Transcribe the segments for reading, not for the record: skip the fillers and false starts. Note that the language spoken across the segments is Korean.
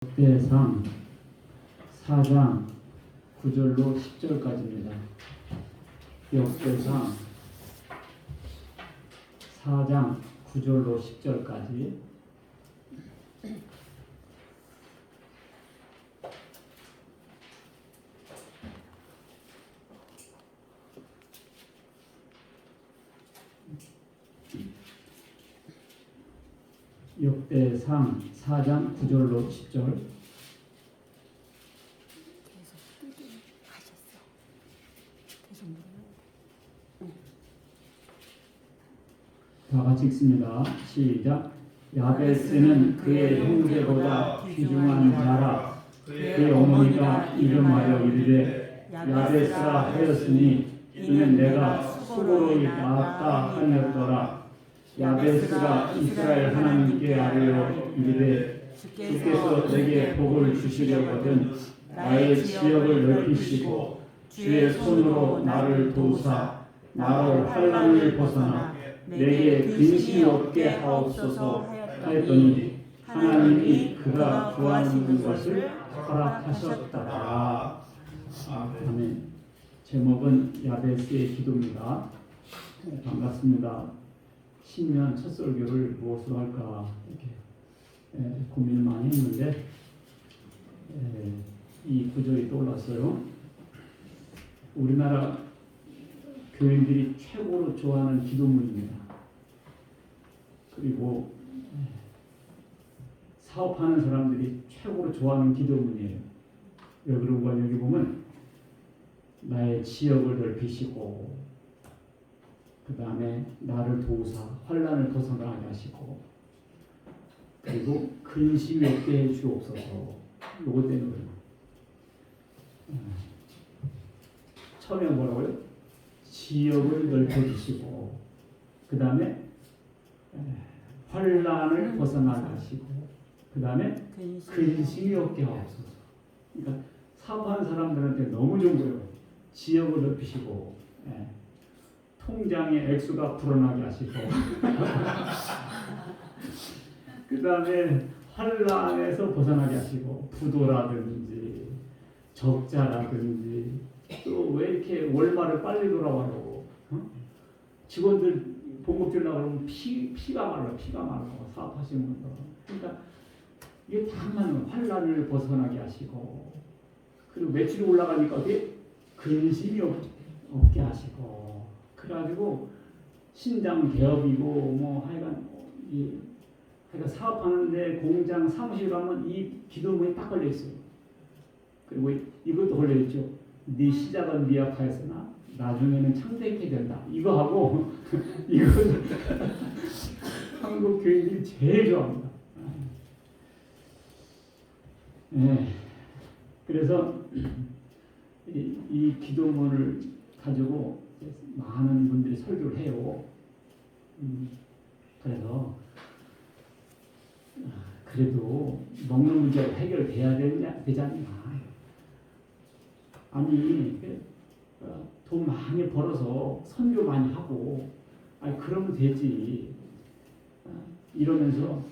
역대상 4장 9절로 10절까지입니다. 역대상 4장 9절로 10절까지. 역대상 4장 9절로 10절. 다 같이 읽습니다. 시작. 야베스는 그의 형제보다 귀중한 자라. 그의 어머니가 이름하여 이르되 야베스라 하였으니 이는 내가 수고로 낳았다 하였더라. 야베스가 이스라엘 하나님께 아뢰어 이르되 주께서 내게 복을 주시려거든 나의 지역을 넓히시고 주의 손으로 나를 도우사 나로 환난을 벗어나 내게 근심이 없게 하옵소서 하였더니 하나님이 그가 구하는 것을 허락하셨더라. 아멘. 제목은 야베스의 기도입니다. 반갑습니다. 신년 첫 설교를 무엇으로 할까 이렇게 고민을 많이 했는데 이 구절이 떠올랐어요. 우리나라 교인들이 최고로 좋아하는 기도문입니다. 그리고 사업하는 사람들이 최고로 좋아하는 기도문이에요. 왜 그런가 여기 보면 나의 지역을 넓히시고 그 다음에 나를 도우사 환난을 벗어나게 하시고 그리고 근심이 없게 해주옵소서. 요거 때문에 처음에 뭐라고요? 지역을 넓혀주시고 그 다음에 환난을 벗어나게 하시고 그 다음에 근심이 없게 하옵소서. 그러니까 사업하는 사람들한테 너무 좋은 거예요. 지역을 넓히시고 통장의 액수가 불어나게 하시고 그 다음에 환난에서 벗어나게 하시고 부도라든지 적자라든지 또 왜 이렇게 월말을 빨리 돌아와요? 직원들 봉급 주려고 그러면 피가 말라 사업하시는 분들. 그러니까 이게 다만 환난을 벗어나게 하시고 그리고 매출이 올라가니까 어떻게 근심이 없게 하시고 그래가지고 신장 개업이고 뭐 하여간 사업하는데 공장 사무실 가면 이 기도문이 딱 걸려 있어요. 그리고 이것도 걸려 있죠. 네 시작은 미약하였으나 나중에는 창대케 된다. 이거 하고 이거 한국 교인들이 제일 좋아합니다. 그래서 이 기도문을 가지고 많은 분들이 설교를 해요. 그래서 그래도 먹는 문제가 해결돼야 되지 않나. 아니 돈 많이 벌어서 선교 많이 하고 그러면 되지. 이러면서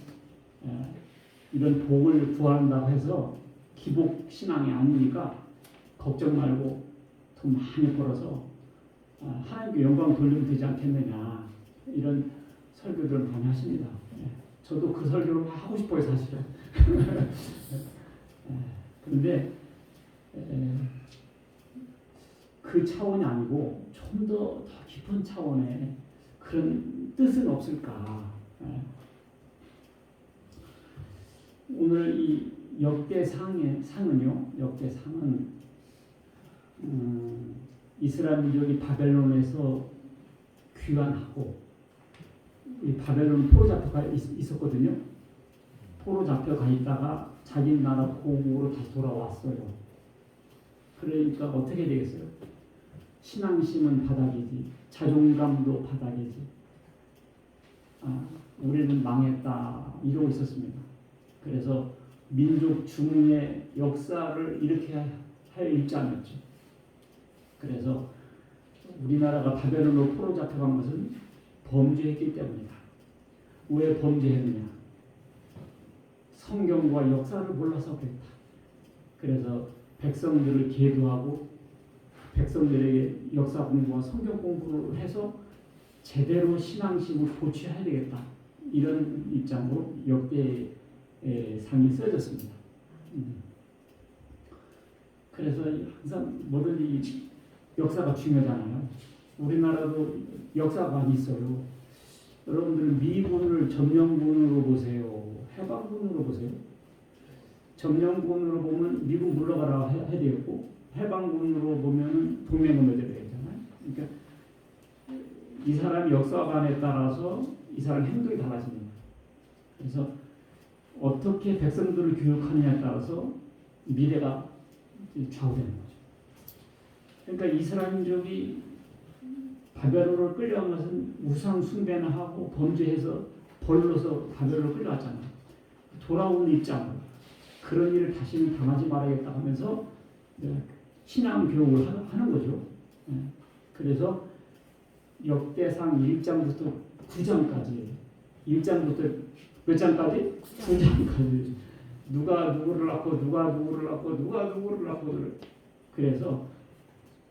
이런 복을 구한다고 해서 기복 신앙이 아니니까 걱정 말고 돈 많이 벌어서 하나님께 영광 돌리면 되지 않겠느냐 이런 설교들을 많이 하십니다. 저도 그 설교를 막 하고 싶어요 사실은. 그런데 그 차원이 아니고 좀 더 깊은 차원의 그런 뜻은 없을까. 오늘 이 역대상은요. 역대상은 이스라엘 민족이 바벨론에서 귀환하고 이 바벨론 포로 잡혀가 있었거든요. 포로 잡혀가 있다가 자기 나라 고국으로 다시 돌아왔어요. 그러니까 어떻게 되겠어요? 신앙심은 바닥이지, 자존감도 바닥이지. 우리는 망했다 이러고 있었습니다. 그래서 민족 중흥의 역사를 이렇게 할 입장이었죠. 그래서 우리나라가 바벨론으로 포로 잡혀간 것은 범죄했기 때문이다. 왜 범죄했느냐? 성경과 역사를 몰라서 그랬다. 그래서 백성들을 계도하고 백성들에게 역사 공부와 성경 공부를 해서 제대로 신앙심을 고취해야 되겠다. 이런 입장으로 역대 상이 써졌습니다. 그래서 항상 뭐든지 역사가 중요하잖아요. 우리나라도 역사가 있어요. 여러분들은 미군을 점령군으로 보세요. 해방군으로 보세요. 점령군으로 보면 미군 물러가라 해야 되겠고 해방군으로 보면 동맹을 맺어야 되잖아요. 그러니까 이 사람이 역사관에 따라서 이 사람 행동이 달라집니다. 그래서 어떻게 백성들을 교육하느냐에 따라서 미래가 좌우되는 거죠. 그러니까 이스라엘 민족이 바벨론을 끌려간 것은 우상 숭배나 하고 범죄해서 벌로서 바벨론을 끌려갔잖아요. 돌아온 입장으로 그런 일을 다시는 당하지 말아야겠다 하면서 신앙 교육을 하는 거죠. 그래서 역대상 1장부터 9장까지 1장부터 몇 장까지? 9장까지 누가 누구를 낳고 누가 누구를 낳고 누가 누구를 낳고 그래서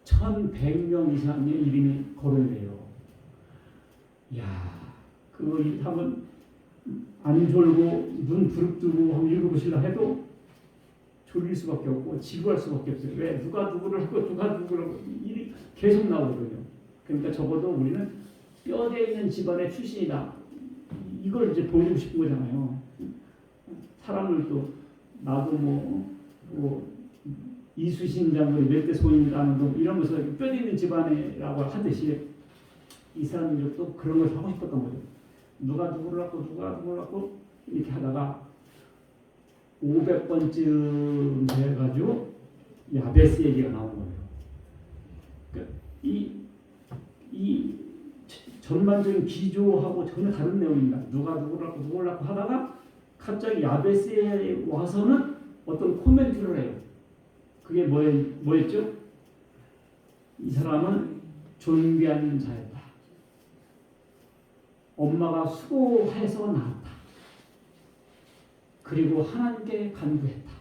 1100명 이상의 이름이 거론돼요. 이야, 그거 한번 안 졸고 눈 부릅뜨고 한번 읽어보시려 해도 졸릴 수밖에 없고 지루할 수밖에 없어요. 왜? 누가 누구를 하고 누가 누구를 하고 일이 계속 나오거든요. 그러니까 적어도 우리는 뼈대 있는 집안의 출신이다. 이걸 이제 보여주고 싶은 거잖아요. 사람을 또 나도 뭐 이수신장도 몇대 손인다는 이런 것을 뼈대 있는 집안이라고 하듯이 이 사람들도 그런 걸 하고 싶었던 거죠. 누가 누구를 갖고 누가 누구를 갖고 이렇게 하다가 500번쯤 돼가지고 야베스 얘기가 나온 거예요. 그러니까 이 전반적인 기조하고 전혀 다른 내용입니다. 누가 누구를 갖고 누구를 갖고 하다가 갑자기 야베스에 와서는 어떤 코멘트를 해요. 그게 뭐였죠? 이 사람은 존귀한 자였다. 엄마가 수고해서 낳았다. 그리고 하나님께 간구했다.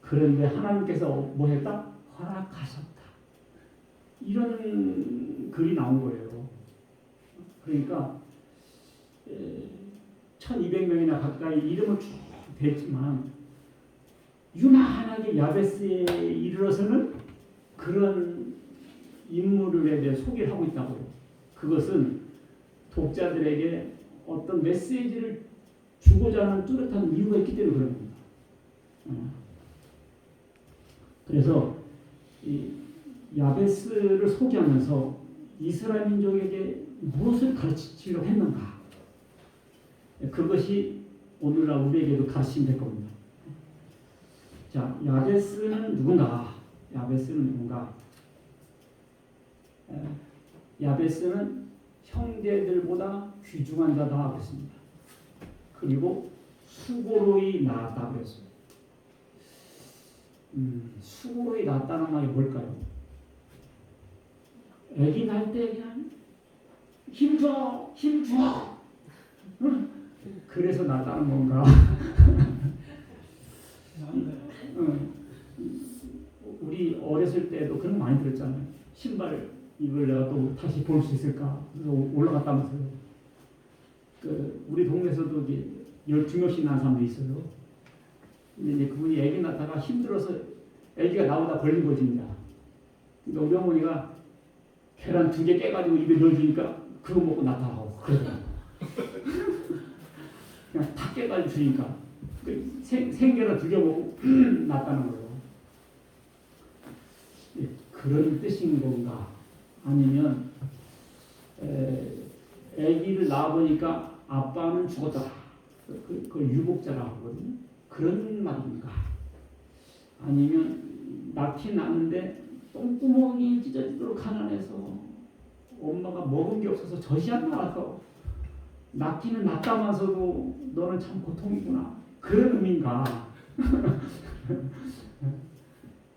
그런데 하나님께서 뭐 했다? 허락하셨다. 이런 글이 나온 거예요. 그러니까 1200명이나 가까이 이름을 쭉 댔지만 유난하게 야베스에 이르러서는 그런 인물에 대해 소개를 하고 있다고요. 그것은 독자들에게 어떤 메시지를 주고자 하는 뚜렷한 이유가 있기 때문에 그런 겁니다. 그래서 이 야베스를 소개하면서 이스라엘 민족에게 무엇을 가르치려고 했는가? 그것이 오늘날 우리에게도 가르치면 될 겁니다. 자, 야베스는 누군가? 야베스는 누군가? 야베스는 형제들보다 귀중한 자다 그랬습니다. 그리고 수고로이 낳았다 그랬습니다. 수고로이 낳았다는 말이 뭘까요? 아기 낳을 때 그냥 힘줘, 힘줘. 그래서 낳았다는 건가? 우리 어렸을 때도 그런 거 많이 들었잖아요. 신발 이걸 내가 또 다시 볼 수 있을까? 그래서 올라갔다면서요. 우리 동네에서도 이제 12명씩 낳은 사람도 있어요. 근데 이제 그분이 아기 낳다가 힘들어서 아기가 나오다 걸린 거지, 이제. 근데 우리 어머니가 계란 2개 깨가지고 입에 넣어주니까 그거 먹고 낳다라고. 그냥 다 깨가지고 주니까. 생계란 2개 먹고 낳았다는 거예요. 그런 뜻인 건가? 아니면 아기를 낳아보니까 아빠는 죽었다. 그걸 유복자라고 하거든요. 그런 말입니까? 아니면 낳긴 낳는데 똥구멍이 찢어지도록 가난해서 엄마가 먹은 게 없어서 젖이 안 나와서 낳기는 낳다면서도 너는 참 고통이구나. 그런 의미인가?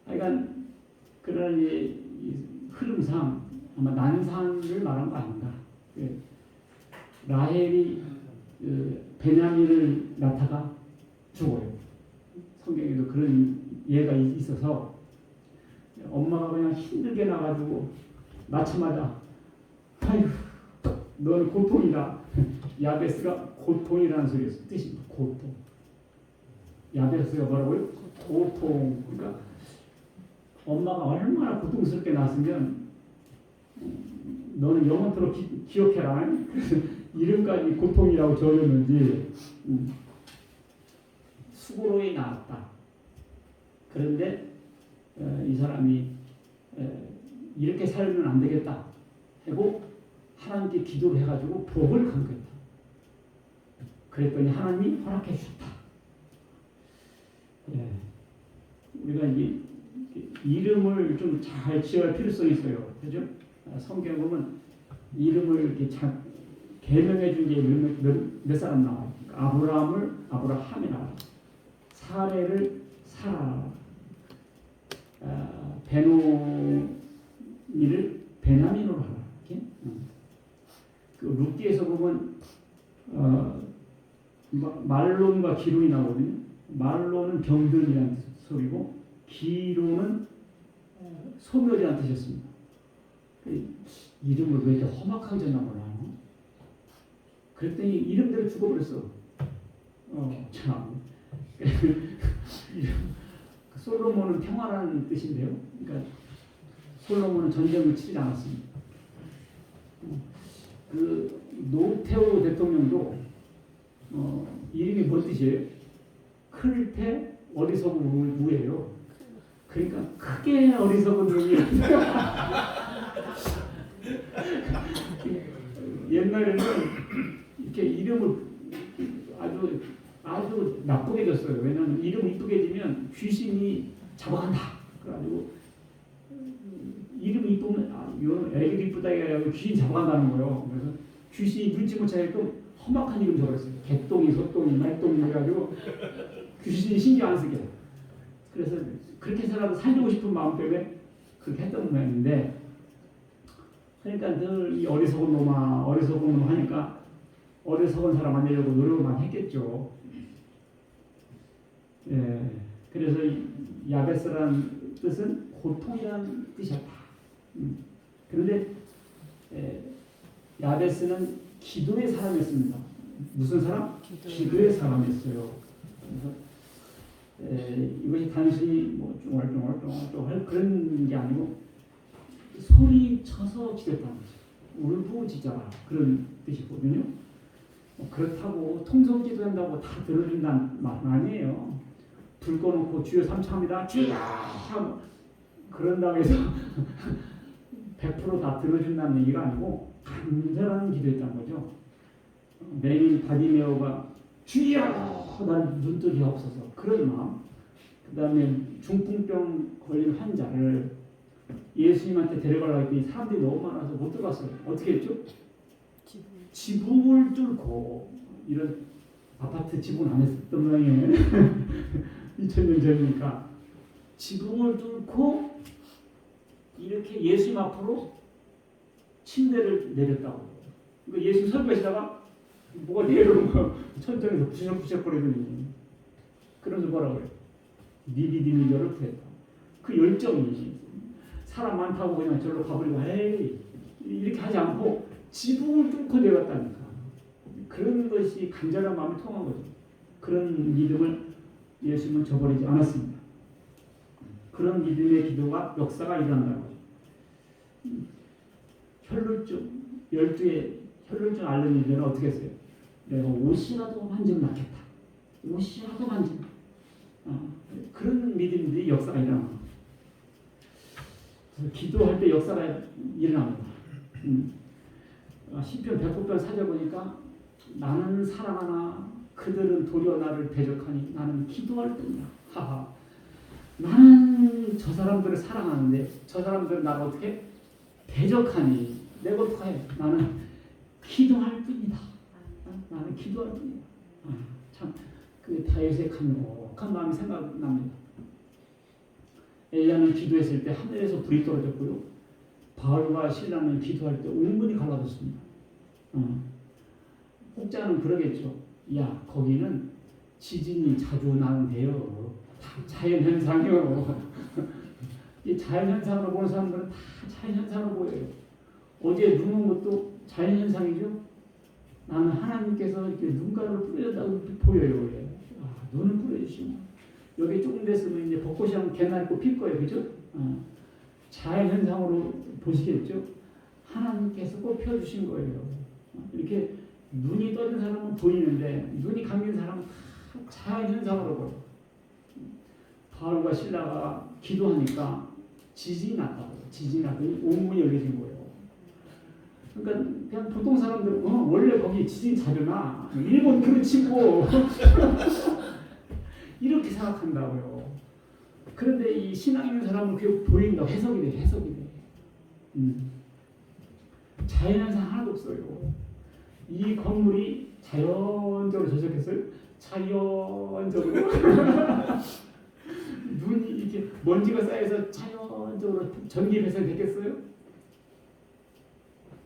하여간 그런 이 흐름상 아마 난산을 말한 거 아닌가. 라헬이 베냐민을 낳다가 성경에도 그런 예가 있어서 엄마가 그냥 힘들게 나가지고 낳자마자 아이고 너는 고통이다. 야베스가 고통이라는 소리였어. 뜻이 고통. 야베스가 뭐라고요? 고통. 그러니까 엄마가 얼마나 고통스럽게 낳았으면 너는 영원토록 기억해라. 그래서 이름까지 고통이라고 적었는지 수고로이 낳았다. 그런데 이 사람이 이렇게 살면 안 되겠다 하고 하나님께 기도를 해가지고 복을 간거했다. 그랬더니 하나님이 허락해 주셨다. 우리가 이제 이름을 좀 잘 지어야 할 필요성이 있어요. 그죠? 성경 보면 이름을 이렇게 잘 개명해 준 게 몇 사람 나와요. 아브라함을 아브라함이라, 사레를 사라, 베노니를 베냐민으로 하라. 이렇게? 그 룻기에서 보면 말론과 기론이 나오거든요. 말론은 병든이라는 소리고 기론은 소멸이라는 뜻이었습니다. 이름을 왜 이렇게 험악하게 졌나 몰라요. 그랬더니 이름대로 죽어버렸어. 참. 솔로몬은 평화라는 뜻인데요. 그러니까 솔로몬은 전쟁을 치지 않았습니다. 그 노태우 대통령도 이름이 뭔 뜻이에요? 클패 어리석은 우예요. 그러니까 크게 어리석은 우예요. 옛날에는 이렇게 이름을 아주 나쁘게 졌어요. 왜냐하면 이름 이쁘게 지면 귀신이 잡아간다. 그래가지고 이름 이쁘면 이건 애기 이쁘다 해가지고 귀신 잡아간다는 거예요. 그래서 귀신이 눈치 못 채게끔 험악한 이름 적었어요. 개똥이, 소똥이, 말똥이 해가지고 귀신이 신경 안 쓰게. 그래서 그렇게 해서라도 살리고 싶은 마음 때문에 그렇게 했던 모양인데, 그러니까 늘 이 어리석은 놈아, 어리석은 놈 하니까 어리석은 사람 안 되려고 노력을 많이 했겠죠. 그래서 야베스라는 뜻은 고통이라는 뜻이었다. 그런데 야베스는 기도의 사람이었습니다. 무슨 사람? 기도의 사람이었어요. 그래서 이것이 단순히 뭐 쫑알쫑알쫑알쫑알 그런 게 아니고 소리쳐서 기도했다는 거죠. 울부짖어라 그런 뜻이거든요. 그렇다고 통성기도한다고 다 들어준다는 말은 아니에요. 불 꺼놓고 주여 삼창합니다. 주여 그런다고 해서 100% 다 들어준다는 얘기가 아니고 간절한 기도했다는 거죠. 매일 바디메오가 주여 난 눈뜨기 없어서 그런 마음. 그 다음에 중풍병 걸린 환자를 예수님한테 데려가려고 했더니 사람들이 너무 많아서 못 들어갔어요. 어떻게 했죠? 지붕을 뚫고, 이런 아파트 지붕 안 했었던 모양이에요. 2000년 전이니까 지붕을 뚫고 이렇게 예수님 앞으로 침대를 내렸다고. 그러니까 예수님 설교하시다가 뭐가 내려오는 거 천장에서 부셔부셔거리더니 그러면서 뭐라고 그래요? 니비디미저를 구했다. 그 열정이 사람 많다고 그냥 절로 가버리고 에이 이렇게 하지 않고 지붕을 뚫고 내렸다니까. 그런 것이 간절한 마음이 통한 거죠. 그런 믿음을 예수님은 저버리지 않았습니다. 그런 믿음의 기도가 역사가 일어난다는 거죠. 혈루증 12에 혈루증 앓는 이들은 어떻게 했어요? 내가 옷이라도 만지면 낫겠다. 옷이라도 만지면 그런 믿음들이 역사가 일어납니다. 기도할 때 역사가 일어납니다. 시편 109편 사절 보니까 나는 사랑하나 그들은 도리어 나를 대적하니 나는 기도할 뿐이야. 하하. 나는 저 사람들을 사랑하는데 저 사람들은 나를 어떻게 대적하니 내가 어떡해. 나는 기도할 뿐이다. 나는 기도할 뿐이야. 참 그 다윗의 간곡한 마음이 생각납니다. 엘리야는 기도했을 때 하늘에서 불이 떨어졌고요. 바울과 신라는 기도할 때 웅문이 갈라졌습니다. 혹자는 그러겠죠. 야 거기는 지진이 자주 나는데요. 다 자연현상이요. 이 자연현상으로 보는 사람들은 다 자연현상으로 보여요. 어제 눈 온 것도 자연현상이죠. 나는 하나님께서 이렇게 눈가를 뿌려준다고 보여요. 눈을 뿌려주시면 여기 조금 됐으면 이제 벚꽃이 한 개나 있고 필 거예요. 그죠? 자연현상으로 보시겠죠? 하나님께서 꼭 펴주신 거예요. 이렇게 눈이 떠진 사람은 보이는데 눈이 감긴 사람은 다 자연현상으로 보여요. 바울과 실라가 기도하니까 지진이 났다고요. 지진이 났더니 온문이 열려진 거예요. 그러니까 그냥 보통 사람들은 원래 거기 지진 자주나 일본 그렇지 뭐 이렇게 생각한다고요. 그런데 이 신앙 있는 사람은 그게 보인다. 해석이 돼. 해석이 돼. 자연현상 하나도 없어요. 이 건물이 자연적으로 저적했어요. 자연적으로 눈이 이렇게 먼지가 쌓여서 자연적으로 전기 배설됐겠어요?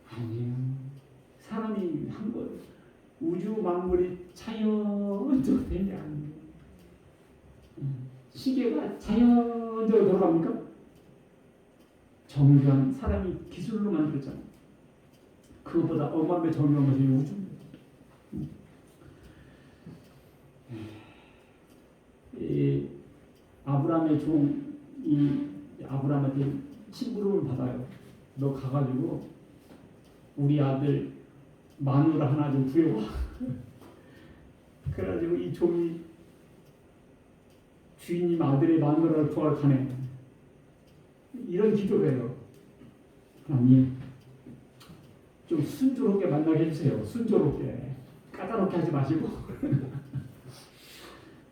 아니에요. 사람이 한 거, 우주 만물이 자연적으로 된 게 아니에요. 시계가 자연적으로 돌아갑니까? 정교한 사람이 기술로 만들었잖아요. 그것보다 엄한 배 정교한 것이 우주입니다. 아브라함의 종이 아브라함한테 심부름을 받아요. 너 가가지고 우리 아들 마누라 하나 좀 구해와. 그래가지고 이 종이 주인님 아들의 마누라를 구하러 가네. 이런 기도를 해요. 하나님 좀 순조롭게 만나게 해주세요. 순조롭게. 까다롭게 하지 마시고.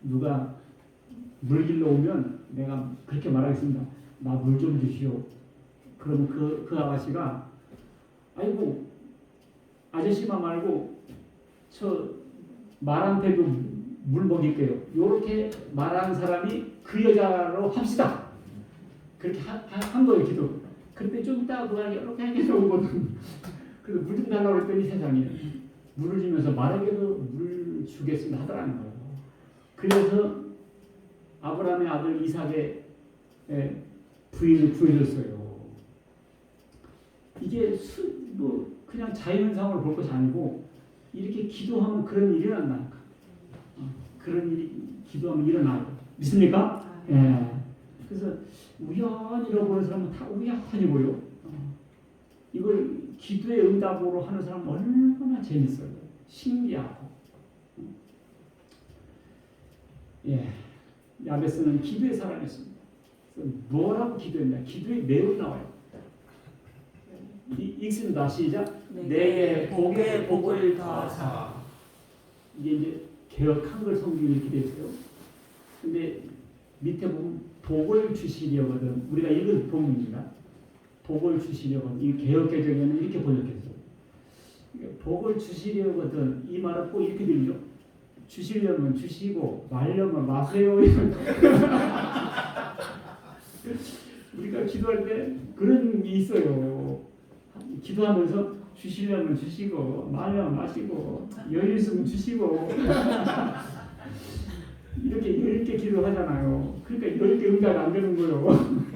누가 물 길러 오면 내가 그렇게 말하겠습니다. 나 물 좀 주시오. 그러면 그 아가씨가 아이고 아저씨만 말고 저 말한테도 물 먹일게요. 요렇게 말하는 사람이 그 여자로 합시다. 그렇게 한 거예요. 기도. 그때 좀 이따가 그가 이렇게 하게 오거든. 그래서 물 좀 달라고 했더니 세상에 물을 주면서 말에게도 물 주겠습니다 하더라는 거예요. 그래서 아브라함의 아들 이삭의 부인을 구해줬어요. 이게 뭐 그냥 자연현상으로 볼 것이 아니고 이렇게 기도하면 그런 일이 일어난다니까. 그런 일이 기도하면 일어나요. 믿습니까? 예. 그래서 우연이라고 보는 사람은 다 우연히 보여. 이걸 기도의 응답으로 하는 사람은 얼마나 재밌어요. 신기하고. 예. 야베스는 기도의 사람이었습니다. 그래서 뭐라고 기도했냐? 기도의 내용 나와요. 읽습니다. 시작. 내게 복의 복을 더하사. 이게 이제 개혁 한글 성경이 이렇게 되어 있어요. 근데 밑에 보면 복을 주시려거든. 우리가 읽은 본문입니다. 복을 주시려거든. 이 개혁 개정에는 이렇게 번역했어요. 복을 주시려거든. 이 말은 꼭 이렇게 들리죠. 주시려면 주시고 말려면 마세요. 우리가 기도할 때 그런 게 있어요. 기도하면서 주시려면 주시고 말려면 마시고 여유 있으면 주시고 이렇게 10개 기도하잖아요. 그러니까 10개 응답 안 되는 거예요.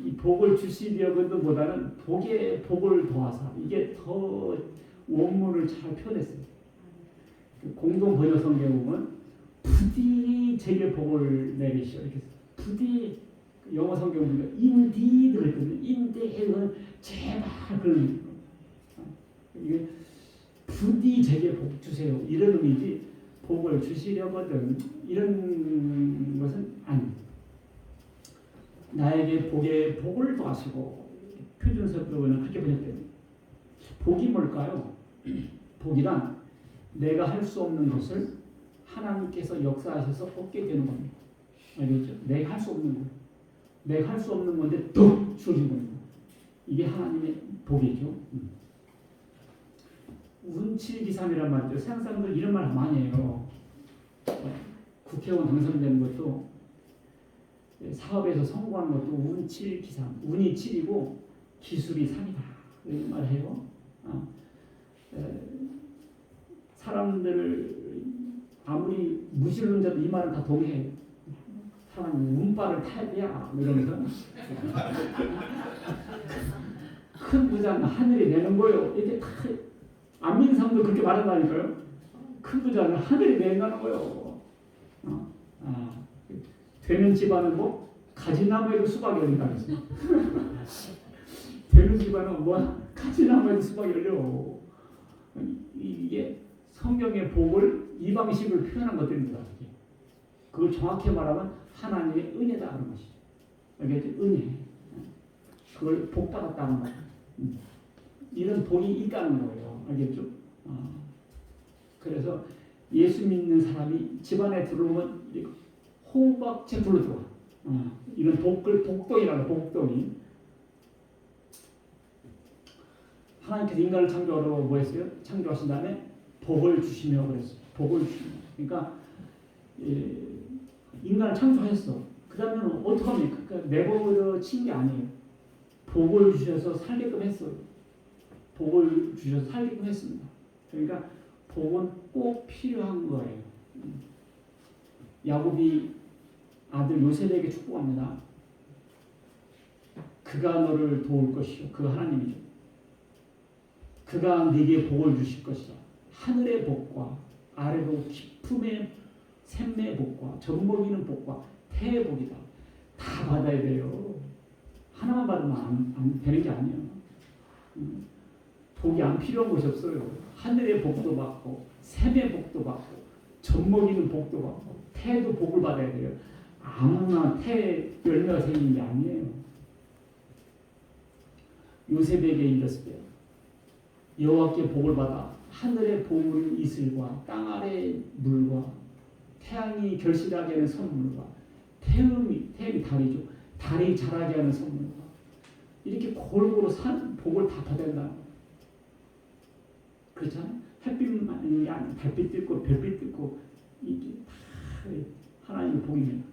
이 복을 주시려거든 보다는 복에 복을 더하사. 이게 더 원문을 잘 표현했어요. 공동 번역 성경에 보면 부디 제게 복을 내리시오 이렇게 써요. 부디 영어 성경 보면 indeed 그랬거든요. indeed는 제발 그런 이게 부디 제게 복 주세요 이런 의미지 복을 주시려거든 이런 것은 아닙니다. 나에게 복을 더하시고 표준서표는 그렇게 번역됩니다. 복이 뭘까요? 복이란 내가 할 수 없는 것을 하나님께서 역사하셔서 얻게 되는 겁니다. 알겠죠? 내가 할 수 없는 거. 내가 할 수 없는 건데 또 주어진 겁니다. 이게 하나님의 복이죠. 운칠기삼이란 말이죠. 세상 사람들 이런 말 많이 해요. 국회의원 당선되는 것도 사업에서 성공하는 것도 운칠기삼. 운이 7이고 기술이 3이다. 이런 말 해요. 사람들 아무리 무신론자도 이 말은 다 동의해요. 사람은 운빨을 타야 돼야 이러면서 큰 부자는 하늘이 내는 거요. 이게 다 안 믿는 사람도 그렇게 말한다니까요. 큰 부자는 하늘이 내는 거요. 되는 집안은 뭐 가지나무에도 수박이 열린다 그랬어요. 되는 집안은 뭐 가지나무에도 수박이 열려. 이게 성경의 복을 이 방식으로 표현한 것들입니다. 그걸 정확히 말하면 하나님의 은혜다 하는 것이죠. 알겠죠? 은혜. 그걸 복 받았다는 거예요. 이런 복이 있다는 거예요. 알겠죠? 그래서 예수 믿는 사람이 집안에 들어오면 호박채 불러 들어와. 이런 복동이라는 복동이. 하나님께서 인간을 창조하러 뭐 했어요? 창조하신 다음에 복을 주시며 그랬어요. 복을 주시며. 그러니까 인간을 창조했어. 그 다음에는 어떡합니까? 그러니까 내버려 친 게 아니에요. 복을 주셔서 살게끔 했어요. 복을 주셔서 살게끔 했습니다. 그러니까 복은 꼭 필요한 거예요. 야곱이 아들 요셉에게 축복합니다. 그가 너를 도울 것이요. 그 하나님이죠. 그가 네게 복을 주실 것이다. 하늘의 복과 아래로 깊음의 샘의 복과 젖먹이는 복과 태의 복이다. 다 받아야 돼요. 하나만 받으면 안 되는 게 아니에요. 복이 안 필요한 것이 없어요. 하늘의 복도 받고 샘의 복도 받고 젖먹이는 복도 받고 태도 복을 받아야 돼요. 아무나 태 열매가 생기는 게 아니에요. 요셉에게 이르렀을 때 여호와께 복을 받아 하늘의 보물 이슬과 땅 아래 물과 태양이 결실하게 하는 선물과 태음이 달이죠. 달이 자라게 하는 선물과 이렇게 골고루 산 복을 다 받아야 한다. 그렇잖아요. 햇빛만 있는 게 아니에요. 달빛 뜯고 별빛 뜯고 이게 다 하나님의 복입니다.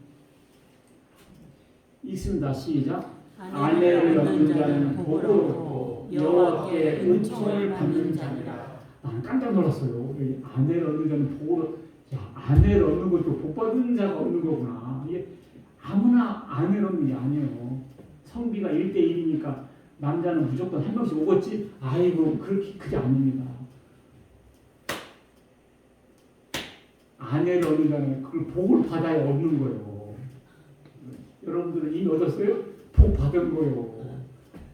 읽습니다. 시작. 아내를 얻는 자는 복을 얻고 여호와께 은총을 받는 자니라. 나는 깜짝 놀랐어요. 아내를 얻는 자는 복을 아내를 얻는 것도 복 받는 자가 얻는 거구나. 이게 아무나 아내를 얻는 게 아니에요. 성비가 1대1이니까 남자는 무조건 한 명씩 오겠지. 아이고 그게 아닙니다. 아내를 얻는 자는 그걸 복을 받아야 얻는 거예요. 여러분들은 이미 얻었어요? 복 받은 거예요.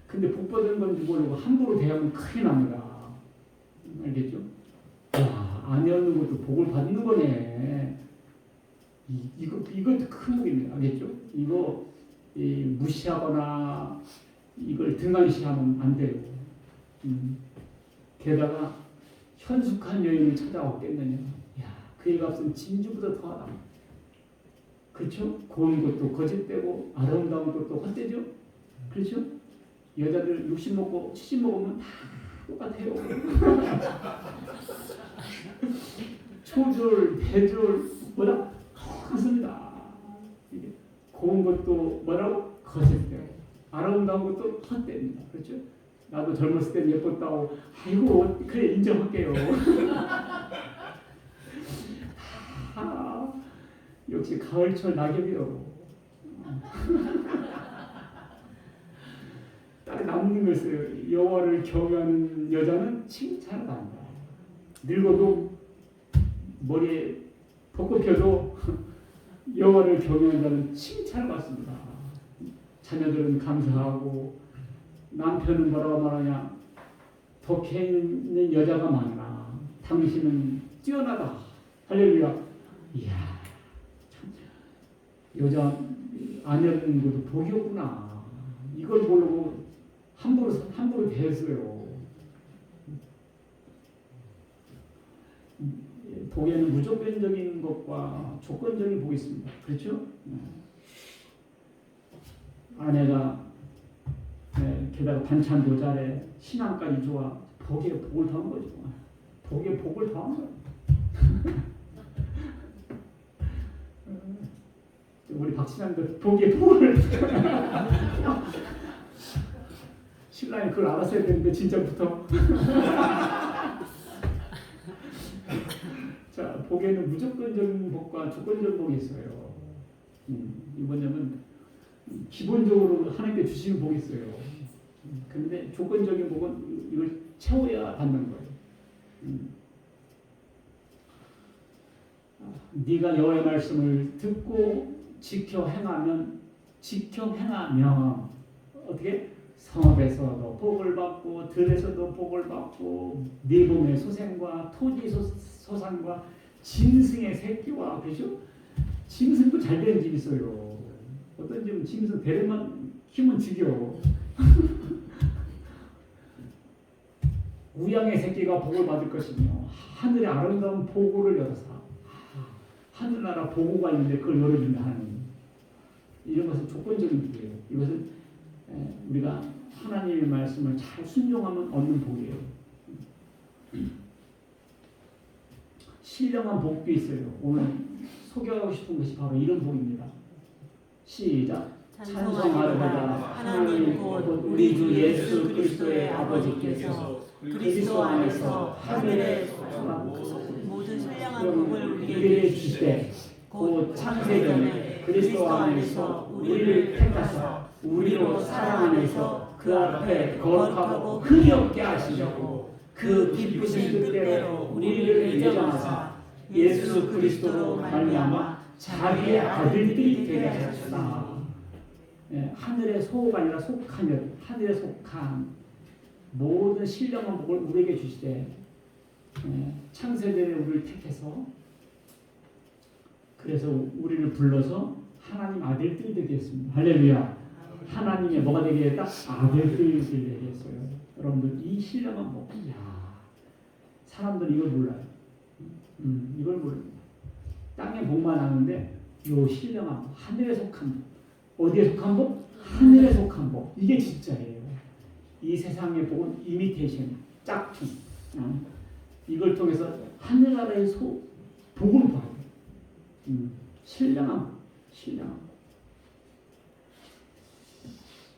근데 복 받은 건지 모르고 함부로 대하면 큰일 납니다. 알겠죠? 와, 아내 얻는 것도 복을 받는 거네. 이것도 큰 복입니다. 알겠죠? 이거 무시하거나 이걸 등한시하면 안 돼요. 게다가 현숙한 여인을 찾아왔겠느냐. 그의 값은 진주보다 더하다. 그렇죠? 고운 것도 거짓되고 아름다운 것도 헛되죠? 그렇죠? 여자들 60 먹고 70 먹으면 다 똑같아요. 초졸, 배졸 뭐다? 똑같습니다. 고운 것도 뭐라고? 거짓되고 아름다운 것도 헛됩니다. 그렇죠? 나도 젊었을 때 예뻤다고 아이고 그래 인정할게요. 역시 가을철 낙엽이요. 딱 남는 것을 여호와를 경외하는 여자는 칭찬을 받는다. 늙어도 머리에 벚꽃 펴도 여호와를 경외하는 자는 칭찬을 받습니다. 자녀들은 감사하고 남편은 뭐라고 말하냐. 덕해 있는 여자가 많아. 당신은 뛰어나다. 할렐루야. 이야. 여자 아내는 것도 복이었구나. 이걸 모르고 함부로 대했어요. 복에는 무조건적인 것과 조건적인 복이 있습니다. 그렇죠? 아내가 게다가 반찬도 잘해 신앙까지 좋아. 복에 복을 더한 거죠. 복에 복을 더한 거예요. 우리 박신환도 복에 복을 신랑이 그걸 알았어야 되는데 진짜부터 자, 복 복에는 무조건적인 복과 조건적인 복이 있어요. 뭐냐면 기본적으로 하나님께 주시는 복이 있어요. 그런데 조건적인 복은 이걸 채워야 받는 거예요. 네가 여호와의 말씀을 듣고 지켜 행하면 어떻게 성읍에서도 복을 받고 들에서도 복을 받고 네 몸의 소생과 토지 소산과 짐승의 새끼와 그죠? 짐승도 잘 되는 집이 있어요. 어떤 집은 짐승 데려만 키면 죽여. 우양의 새끼가 복을 받을 것이며 하늘의 아름다운 보고를 열어서 하늘나라 보고가 있는데 그걸 열어준다 하는 이런 것은 조건적인 복이에요. 이것은 우리가 하나님의 말씀을 잘 순종하면 얻는 복이에요. 신령한 복도 있어요. 오늘 소개하고 싶은 것이 바로 이런 복입니다. 시작. 찬송하리로다 하나님 곧 우리 주 예수 그리스도의 아버지께서 그리스도 안에서 하늘의 모든 신령한 복을 우리에게 주시되 곧 창세전에 그리스도 안에서 우리를 택하사 우리로 사랑 안에서 그 앞에 거룩하고 흠이 없게 하시려고 그 기쁘신 뜻대로 우리를 예정하사 예수 그리스도로 말미암아 자기의 아들들이 되게 하셨다. 하늘의 소가 아니라 속하늘, 하늘에 속한 모든 신령한 복을 우리에게 주시되 창세전에 우리를 택해서 그래서 우리를 불러서 하나님 아들들이 되게 했습니다. 할렐루야. 하나님의 뭐가 되게 했다? 아들들이 되게 했어요. 여러분들 이 신령한 복, 사람들은 이걸 몰라요. 이걸 모릅니다. 땅의 복만 아는데 요 신령한 복, 하늘에 속한 복, 어디에 속한 복? 하늘에 속한 복. 이게 진짜예요. 이 세상의 복은 이미테이션, 짝퉁. 이걸 통해서 하늘나라의 복을 봐야 돼요. 신령한 복, 신령한 복.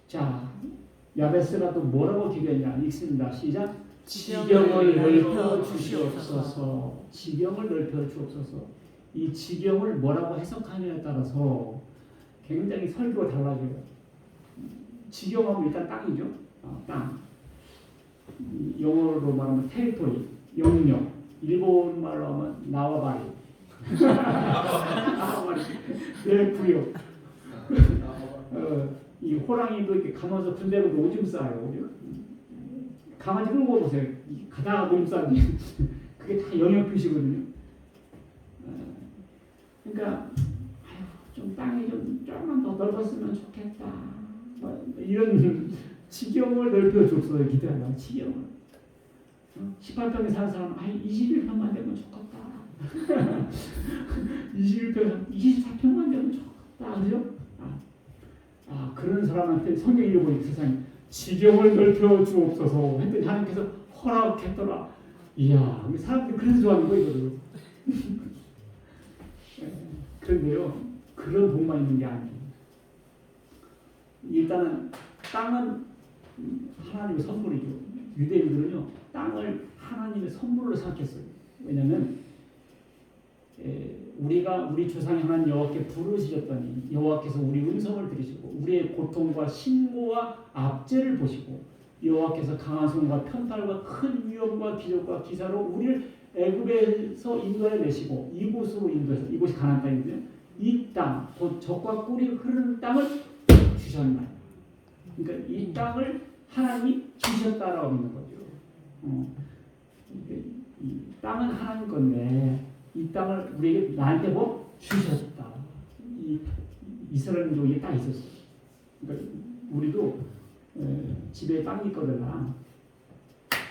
자, 야베스가 또 뭐라고 기도했냐? 읽습니다. 시작. 지경을 넓혀 주시옵소서. 지경을 넓혀 주옵소서. 이 지경을 뭐라고 해석하느냐에 따라서 굉장히 설교가 달라져요. 지경하면 일단 땅이죠. 땅. 영어로 말하면 테리토리, 영역. 일본 말로 하면 나와바리. 나와바리. 네, 구역. 이 호랑이도 이렇게 감아서 군대로 오줌 싸요. 강아지 끌고 보세요. 가다가 오줌 싸는 그게 다 영역 표시거든요. 그러니까 좀 땅이 조금만 더 넓었으면 좋겠다. 이런 지경을 넓혀 줬어요. 기대하려고 지경을. 18평에 사는 사람은 21평만 되면 좋겠다. 21평, 24평만 되면 좋겠다. 그죠? 그런 사람한테 성경 읽어보니 세상에 지경을 넓혀 주옵소서 했더니 하나님께서 허락했더라. 이야, 사람들이 그래서 좋아하는 거 이거를. 그런데요, 그런 복만 있는 게 아니에요. 일단은 땅은 하나님의 선물이죠. 유대인들은요, 땅을 하나님의 선물로 생각했어요. 왜냐하면 우리가 우리 조상의 하나님 여호와께 부르시렸더니 여호와께서 우리 음성을 들으시고 우리의 고통과 신고와 압제를 보시고 여호와께서 강한 손과 편팔과 큰 위험과 기적과 기사로 우리를 애굽에서 인도해 내시고 이곳으로 인도해서 이곳이 가나안 땅인데요. 이 땅, 곧 젖과 꿀이 흐르는 땅을 주셨나요? 그러니까 이 땅을 하나님이 주셨다라고 있는 거죠. 이 땅은 하나님 건데 이 땅을 우리에게 나한테 뭐 주셨다. 이 이스라엘 민족이 딱 있었어. 그러니까 우리도 집에 땅이 있거든요.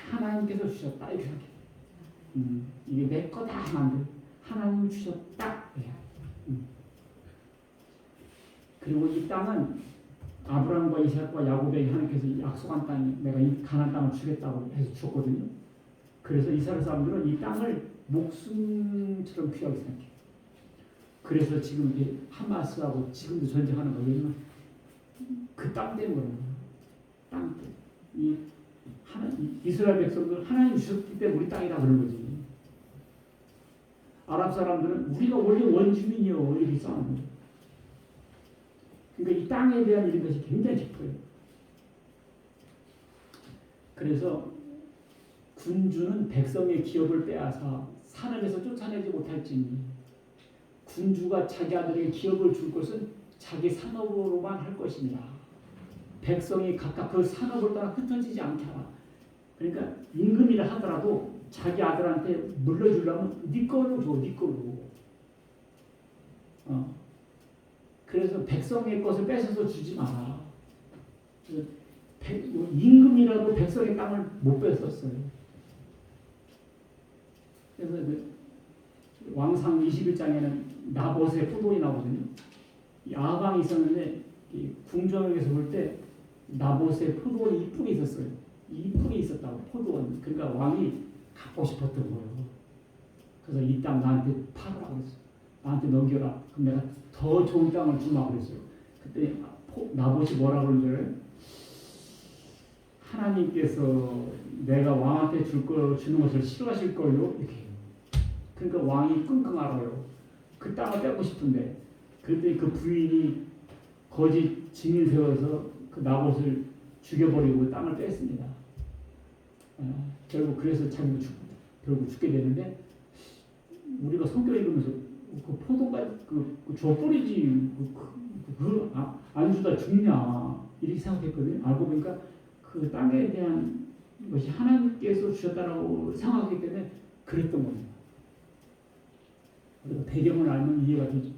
하나님께서 주셨다 이렇게 생각해. 이게 내 거다 만들. 하나님 주셨다. 그리고 이 땅은 아브라함과 이삭과 야곱에게 하나님께서 약속한 땅이 내가 이 가나안 땅을 주겠다고 해서 줬거든요. 그래서 이스라엘 사람들은 이 땅을 목숨처럼 귀하게 생각해요. 그래서 지금 이렇게 하마스하고 지금도 전쟁하는 거예요. 그 땅 때문에 땅 때문에. 이스라엘 백성들 하나님 주셨기 때문에 우리 땅이라 그런 거지. 아랍 사람들은 우리가 원래 원주민이요 이렇게 싸우는 거예요. 그러니까 이 땅에 대한 이런 것이 굉장히 깊어요. 그래서 군주는 백성의 기업을 빼앗아 산업에서 쫓아내지 못할지니 군주가 자기 아들에게 기업을 줄 것은 자기 산업으로만 할 것이니라. 백성이 각각 그 산업을 따라 흩어지지 않게 하라. 그러니까 임금이라 하더라도 자기 아들한테 물려주려면 네 걸로 줘, 네 걸로. 그래서 백성의 것을 뺏어서 주지 마라. 임금이라도 백성의 땅을 못 뺏었어요. 그래서 그 왕상 21장에는 나봇의 포도원이 나오거든요. 이 아방이 있었는데 이 궁정에서 볼 때 나봇의 포도원이 이쁘게 있었어요. 이쁘게 있었다고 포도원. 그러니까 왕이 갖고 싶었던 거예요. 그래서 이 땅 나한테 팔으라고 그랬어요. 나한테 넘겨라. 그럼 내가 더 좋은 땅을 주려고 그랬어요. 그때 나봇이 뭐라고 그러는 줄 알아요? 하나님께서 내가 왕한테 주는 것을 싫어하실 거요. 이렇게. 그러니까 왕이 끙끙 앓아요. 그 땅을 뺏고 싶은데. 그랬더니 그 부인이 거짓 증인 세워서 그 나봇을 죽여버리고 땅을 뺐습니다. 결국 그래서 자기도 결국 죽게 되는데 우리가 성경 읽으면서 그 포도가 그 줘 뿌리지 안 주다 죽냐 이렇게 생각했거든요. 알고 보니까 그 땅에 대한 것이 하나님께서 주셨다라고 생각하기 때문에 그랬던 겁니다. 그래서 배경을 알면 이해가 되죠.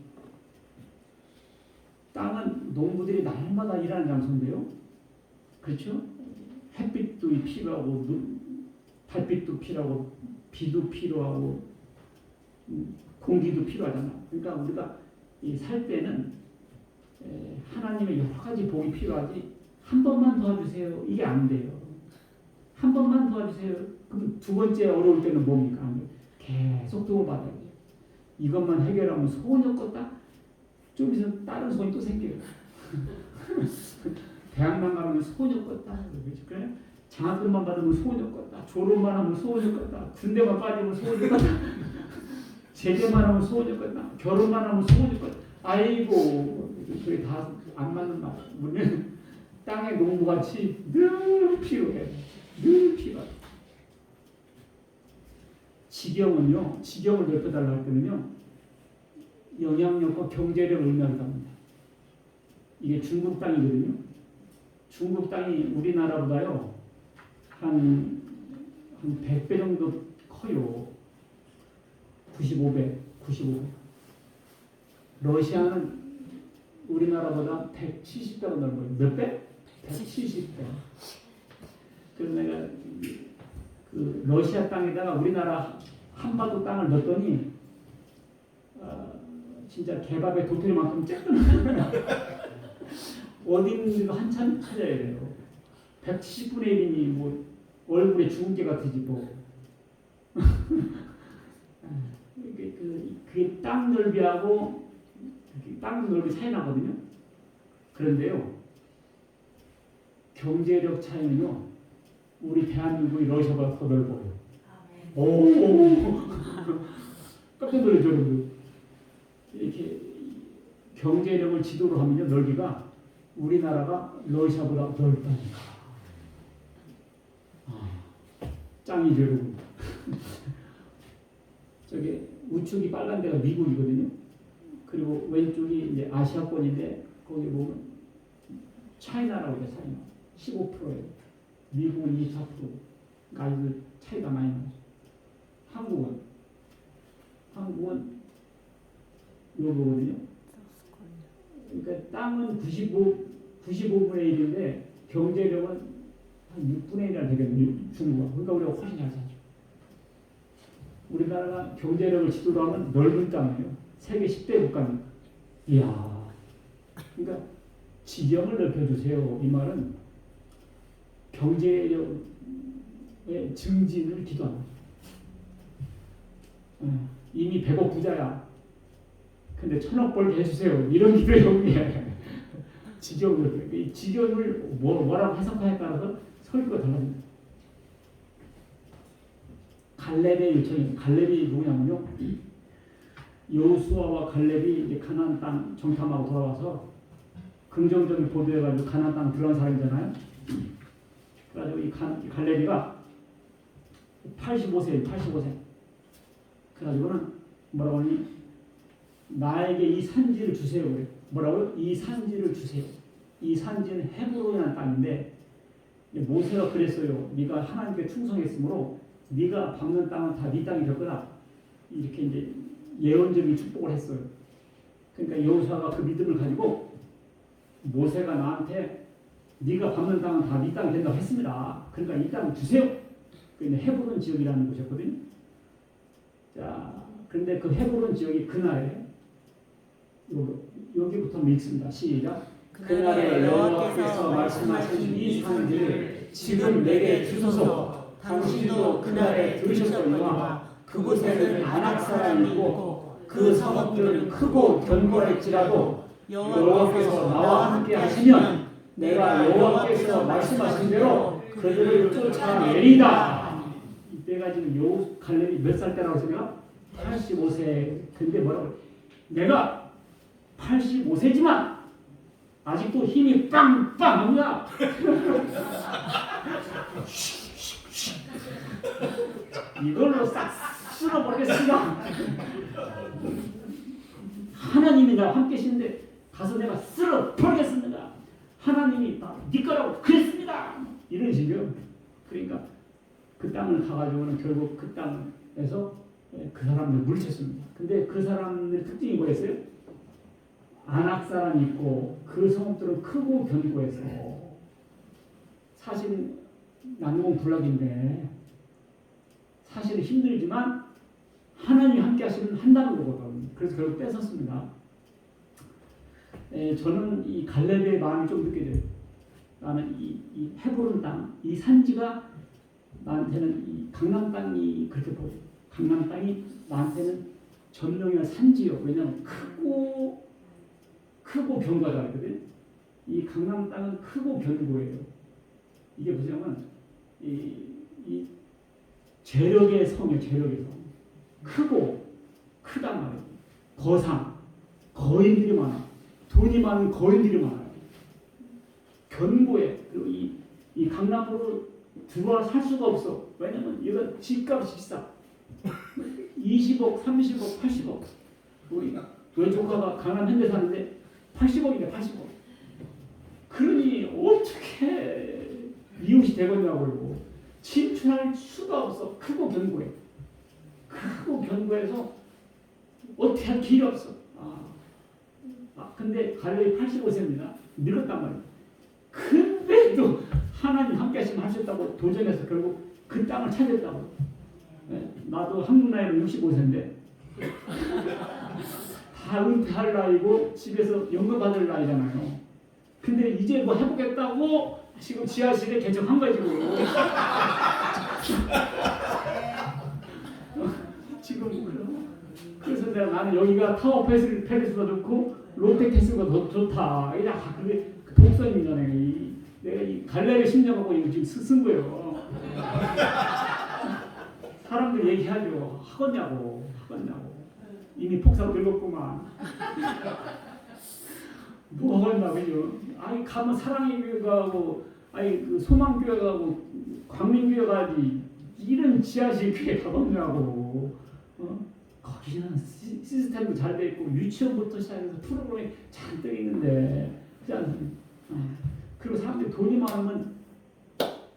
땅은 농부들이 날마다 일하는 장소인데요. 그렇죠? 햇빛도 필요하고 달빛도 필요하고 비도 필요하고 공기도 필요하잖아. 그러니까 우리가 살 때는 하나님의 여러 가지 복이 필요하지 한 번만 도와주세요. 이게 안 돼요. 한 번만 도와주세요. 그럼 두 번째 어려울 때는 뭡니까? 계속 도움받아야 돼요. 이것만 해결하면 소원이 없겠다? 좀 있으면 다른 소원이 또 생겨요. 대학만 가면 소원이 없겠다. 그래? 장학금만 받으면 소원이 없겠다. 졸업만 하면 소원이 없겠다. 군대만 빠지면 소원이 없겠다. 제대만 하면 소원이 없겠다. 결혼만 하면 소원이 없겠다. 아이고, 그게 다 안 맞는 말. 우리는 땅의 농부같이 늘 필요해. 늘 필요해. 지경은요, 지경을 넓혀달라 할 때는요, 영향력과 경제력을 의미한다 합니다. 이게 중국 땅이거든요. 중국 땅이 우리나라보다요, 한 100배 정도 커요. 95배. 러시아는 우리나라보다 170배가 넓어요. 몇 배? 170배. 그래서 내가 그 러시아 땅에다가 우리나라 한반도 땅을 넣었더니 진짜 개밥에 도토리만큼 쬐끔 어디 있는지도 한참 찾아야 돼요. 170분의 1이니 뭐 얼굴에 죽은 개 같으지 뭐. 그게 땅 넓이하고 땅 넓이 차이 나거든요. 그런데요, 경제력 차이는요, 우리 대한민국이 러시아보다 더 넓어요. 오, 깜짝 놀라죠, 여러분. 이렇게 경제력을 지도로 하면요, 넓이가 우리나라가 러시아보다 넓다니까. 짱이죠, 여러분. 저기 우측이 빨간 데가 미국이거든요. 그리고 왼쪽이 이제 아시아권인데 거기 보면 차이나라고 해요. 차이나 15%예요. 미국은 24%. 아주 차이가 많이 나죠. 한국은 요거거든요. 그러니까 땅은 95분의 1인데 경제력은 한 6분의 1이나 되겠네요. 중국은. 그러니까 우리가 훨씬 잘 사죠. 우리나라가 경제력을 지도로 하면 넓은 땅이에요. 세계 10대 국가입니다. 이야. 그러니까 지경을 넓혀주세요. 이 말은 경제력의 증진을 기도하는 거죠. 이미 100억 부자야. 근데 1000억 벌게 해주세요. 이런 기도요. 지경을. 이 지경을 뭐라고 해석하냐에 따라서 설교가 달라집니다. 갈렙의 요청이 갈렙이 누구냐면요. 여호수아와 갈렙이 이제 가나안 땅 정탐하고 돌아와서 긍정적인 보도해가지고 가나안 땅 들어간 사람이잖아요. 그래가지고 이 갈렙이가 85세예요. 85세. 그래가지고는 뭐라고 하니 나에게 이 산지를 주세요. 그래. 뭐라고요? 이 산지를 주세요. 이 산지는 헤브론이라는 땅인데 모세가 그랬어요. 네가 하나님께 충성했으므로 네가 밟는 땅은 다 네 땅이 될 거다. 이렇게 이제 예언적인 축복을 했어요. 그러니까 여호수아가 그 믿음을 가지고 모세가 나한테 네가 밟는 땅은 다 네 땅이 된다고 했습니다. 그러니까 이 땅을 주세요. 그게 헤브론 지역이라는 곳이었거든요. 자, 그런데 그 헤브론 지역이 그날에 여기부터 읽습니다. 시작. 그날에 여호와께서 말씀하신 이 산지를 지금 내게 주소서. 당신도 그날에 들으셨거니와 그곳에는 아낙 사람이 있고 그 성읍들은 크고 견고할지라도 여호와께서 나와 함께 하시면 내가 여호와께서 말씀하신 대로 그들을 쫓아내리다. 이때가 지금 갈렙이 몇 살 때라고 했습니까? 85세. 근데 뭐라고? 내가 85세지만 아직도 힘이 빵빵합니다. 이걸로 싹 쓸어버리겠습니다. 하나님이 나와 함께 계신데 가서 내가 쓸어버리겠습니다. 하나님이 네 거라고 그랬습니다. 이런 식이요. 그러니까 그 땅을 가가지고는 결국 그 땅에서 그 사람들 물리쳤습니다. 근데 그 사람들의 특징이 뭐였어요? 아낙 사람이 있고 그 성읍들은 크고 견고해서 사실 난공불락인데 사실은 힘들지만 하나님이 함께 하시면 한다는 거거든. 그래서 결국 뺏었습니다. 저는 이 갈렙의 마음이 좀 느껴져요. 나는 이 헤브론 땅, 이 산지가 나한테는 이 강남 땅이 그렇게 보여. 강남 땅이 나한테는 전명이나 산지요. 왜냐하면 크고 견고하다 그랬거든. 이 강남 땅은 크고 견고해요. 이게 뭐냐면 이 재력의 성이에요. 재력의 성. 크단 말이에요. 거상, 거인들이 많아. 돈이 많은 거인들이 많아요. 견고해. 그리고 이 강남으로 들어와 살 수가 없어. 왜냐면 이건 집값이 비싸. 20억, 30억, 80억. 우리 조카가 강남 현대 사는데 80억이래. 80억. 그러니 어떻게 이웃이 되겠냐고 그러고 진출할 수가 없어. 크고 견고해. 크고 견고해서 어떻게 할 길이 없어. 근데 갈렙이 85세입니다. 늙었단 말이에요. 근데도 하나님 함께 하시면 할 수 있다고 도전해서 결국 그 땅을 찾았다고. 나도 한국 나이로 65세인데 다 은퇴할 나이고 집에서 연금 받을 나이잖아요. 근데 이제 뭐 해보겠다고 지금 지하실에 개척한 거지. 지금 그래서 나는 여기가 타워 팰리스가 좋고 롯데캐슬가 더 좋다. 그게 독선이잖아요. 내가 이 갈렙의 심정하고 이거 지금 쓴 거예요. 사람들 얘기하죠. 하겠냐고. 이미 폭삭 늙었구만. 뭐 하겠나 그죠? 아니 가면 사랑의 교회 가고, 아니 그 소망교회 가고, 광민교회 가지. 이런 지하실 교회 가겠냐고. 거기는 시스템도 잘 돼 있고 유치원부터 시작해서 프로그램이 잔뜩 있는데 그렇지 않습니까? 그리고 사람들이 돈이 많으면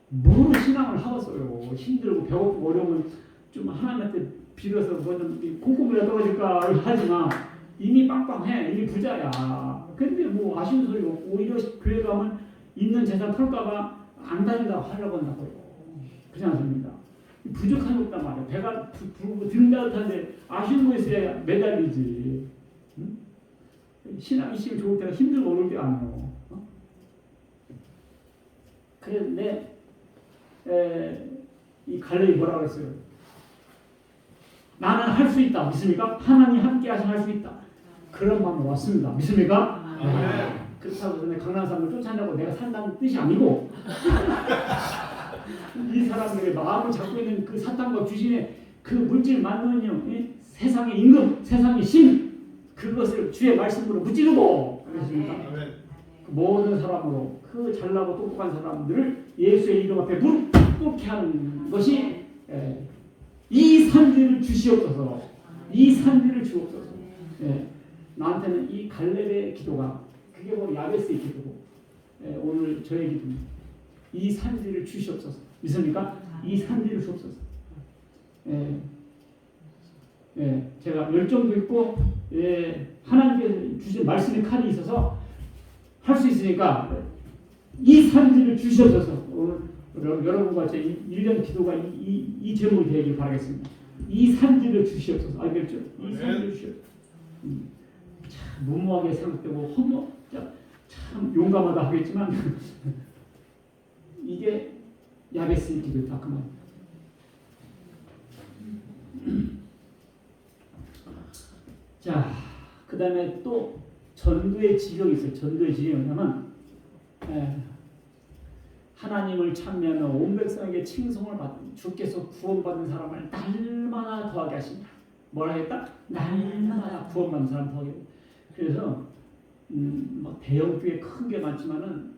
뭐로 신앙을 하겠어요. 힘들고 배고프고 어려우면 좀 하나님한테 빌어서 뭐 좀 콩콩이라 떨어질까 하지만 이미 빵빵해. 이미 부자야. 근데 뭐 아쉬운 소리 없고 오히려 교회 가면 있는 재산 털까봐 안 다닌다고 하려고 한다고요. 그렇지 않습니까? 부족한 게 없단 말이야. 배가 등다듯한데 아쉬운 거 있어야 매달리지. 응? 신앙이 지금 좋을 때가 힘들고 어려울 때가 아니에요. 그런데 이 갈렙이 뭐라고 했어요? 나는 할 수 있다. 믿습니까? 하나님 함께 하시면 할 수 있다. 그런 마음으로 왔습니다. 믿습니까? 그렇다고 해서 강남 사람을 쫓아내고 내가 산다는 뜻이 아니고 이 사람들의 마음을 잡고 있는 그 사탄과 귀신의 그 물질 만능은요, 세상의 임금, 세상의 신, 그것을 주의 말씀으로 무찌르고 그러십니까? 모든 사람으로 그 잘나고 똑똑한 사람들을 예수의 이름 앞에 무릎 꿇게 하는 것이 이 산지를 주시옵소서. 이 산지를 주옵소서. 나한테는 이 갈렙의 기도가 그게 바로 야베스의 기도고 오늘 저의 기도입니다. 이 산지를 주시옵소서. 믿습니까? 이 산지를 주옵소서. 제가 열정도 있고 하나님께서 주신 말씀의 칼이 있어서 할 수 있으니까 이 산지를 주시옵소서. 오늘 여러분과 제 1년 기도가 이 제목이 되길 바라겠습니다. 이 산지를 주시옵소서. 알겠죠? 이 산지를 주시옵소서. 참 무모하게 생각되고 참 용감하다 하겠지만 이게 야베스의 기도다 그 말. 자, 그 다음에 또 전도의 지경이 있어요. 전도의 지경이 뭐냐면 하나님을 찬미하는 온 백성에게 칭송을 받은 주께서 구원받는 사람을 날마다 더하게 하신다. 뭐라 했다? 날마다 구원받는 사람 더하게. 그래서 뭐 대형교회 큰 게 많지만은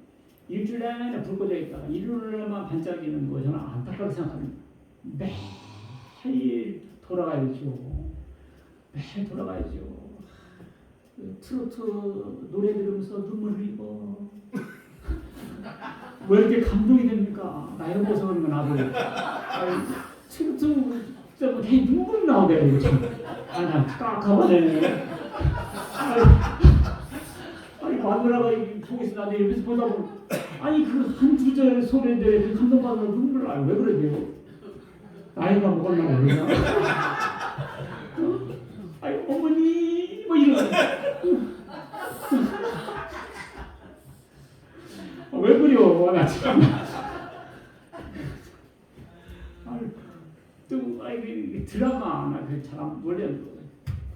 일주일 내내 불 꺼져 있다가 일요일만 반짝이는 거 저는 안타깝게 생각합니다. 매일 돌아가야죠. 매일 돌아가야죠. 트로트 노래 들으면서 눈물 흘리고 왜 이렇게 감동이 됩니까? 나이 먹어서 그런 건 나도 트로트 뭐 되게 눈물 나오네 이거 참. 나 깜깜하네. 마누라가 보고서 나도 옆에서 보다 보면 그 한 구절 소리인데 감동받으면 눈물 나요. 왜 그러세요? 나이가 먹었나 그러나? 어머니 뭐 이런. 왜 그려? 나 참. 또 드라마 나 잘 원래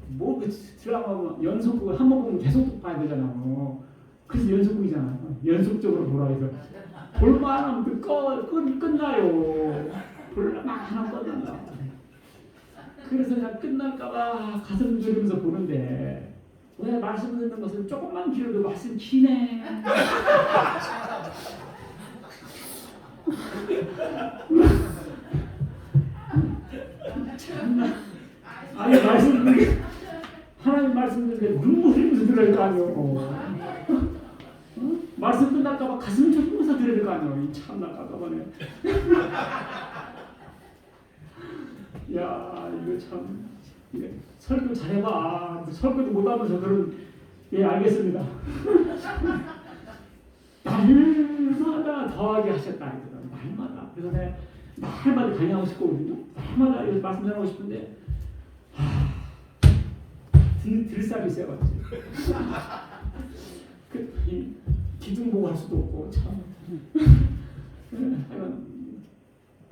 뭐 드라마 연속극을 한 번 보면 계속 봐야 되잖아. 그래서 연속극이잖아. 연속적으로 보라 해서 볼만하면 끝나요. 볼만하면 끝난다. 그래서 그냥 끝날까봐 가슴 졸이면서 보는데 왜 말씀 듣는 것은 조금만 길어도 말씀 기네. 참나. 말씀 하나님 말씀 듣는데 눈물 흘리면서 들어야 될 거 아니오. 말씀 끝날까봐 가슴 졸이면서 들어야 될 거 아니오. 참나 깝깝하네. 야 이거 참 설교 잘해봐. 설교도 못하면서 그런 알겠습니다. 날마다 더하게 하셨다. 날마다. 그래서 내가 날마다 강의하고 싶거든요. 날마다 이거 말씀 전하고 싶은데 들살이 세가지고 기둥 보고 할 수도 없고 참.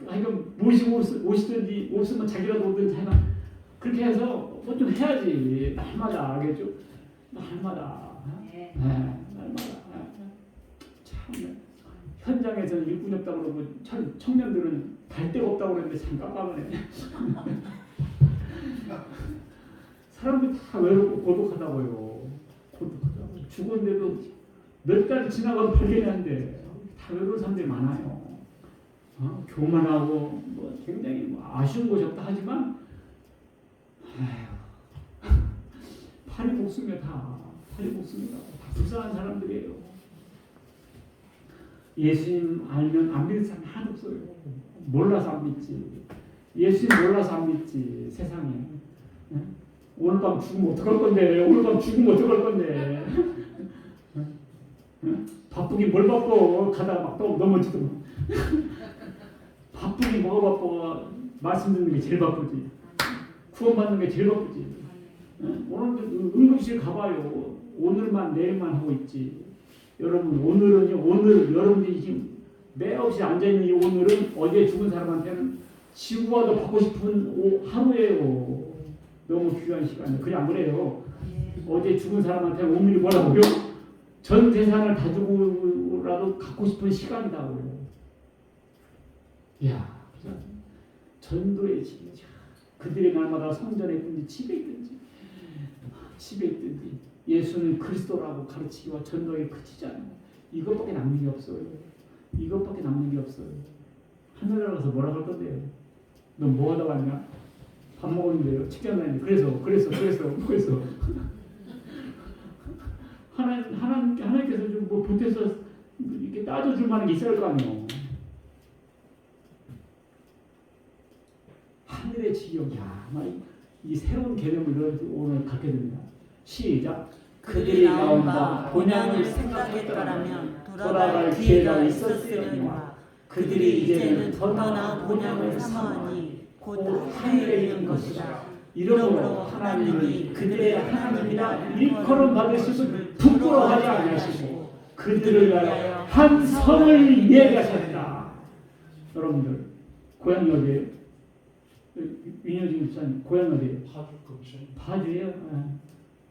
하여간 오시든지 없으면 자기라도 오든지 하여간 그렇게 해서 뭐 좀 해야지. 날마다 알겠죠? 날마다. 날마다. 참 현장에서는 일꾼이 없다고 그러고 청년들은 갈 데가 없다고 그러는데 참 깜깜하네. 사람들이 다 외롭고 고독하다고요. 고독하다고. 죽었는데도 몇 달 지나가도 발견하는데 다 외로운 사람들이 많아요. 교만하고 뭐 굉장히 아쉬운 것이 없다 하지만 팔이 복수며 다 불쌍한 사람들이에요. 예수님 알면 안 믿는 사람 하나도 없어요. 몰라서 안 믿지. 예수님 몰라서 안 믿지. 세상에. 오늘 밤 죽으면 어떡할 건데. 오늘 밤 죽으면 어떡할 건데. 바쁘긴 뭘 바빠. 가다가 막 또 넘어지도 뭐. 바쁘긴 뭐가 바빠. 말씀 듣는 게 제일 바쁘지. 구원받는 게 제일 바쁘지. 오늘 응급실 가봐요. 오늘만 내일만 하고 있지. 여러분 오늘 여러분들이 지금 매없이 앉아있는 이 오늘은 어제 죽은 사람한테는 지구가 더 받고 싶은 하루예요. 너무 귀한 시간이에요. 그냥 안 그래요. 어제 죽은 사람한테 오늘이 뭐라고요? 전 재산을 다 주고라도 갖고 싶은 시간이라고요. 이야, 전도의 진짜 그들이 날마다 성전에 있든지 집에 있든지 예수는 그리스도라고 가르치기와 전도에 그치지 않아요. 이것밖에 남는 게 없어요. 이것밖에 남는 게 없어요. 하늘나라 가서 뭐라고 할 건데요? 너 뭐 하다 왔냐? 밥 먹었는데요. 직장 다니는데 그래서 하나님께서 좀 뭐 보태서 이렇게 따져줄 만한 게 있어야 할 거 아니에요. 하늘의 지경, 이 새로운 개념을 오늘 갖게 됩니다. 시작. 그들이 나온 바 본향을 생각했더라면 돌아갈 기회가 있었으려니와 그들이 이제는 더 나은 본향을 사모하니 곧 하늘에 있는 것이다. 이러므로 하나님이 그들의 하나님이라 일컬음 받으시고 부끄러워하지 아니하시고 그들을 위하여 한 성을 예비하셨다. 여러분들 고향이 어디예요? 윤여진 목사님 고향 어디예요? 파주 근처. 파주예요?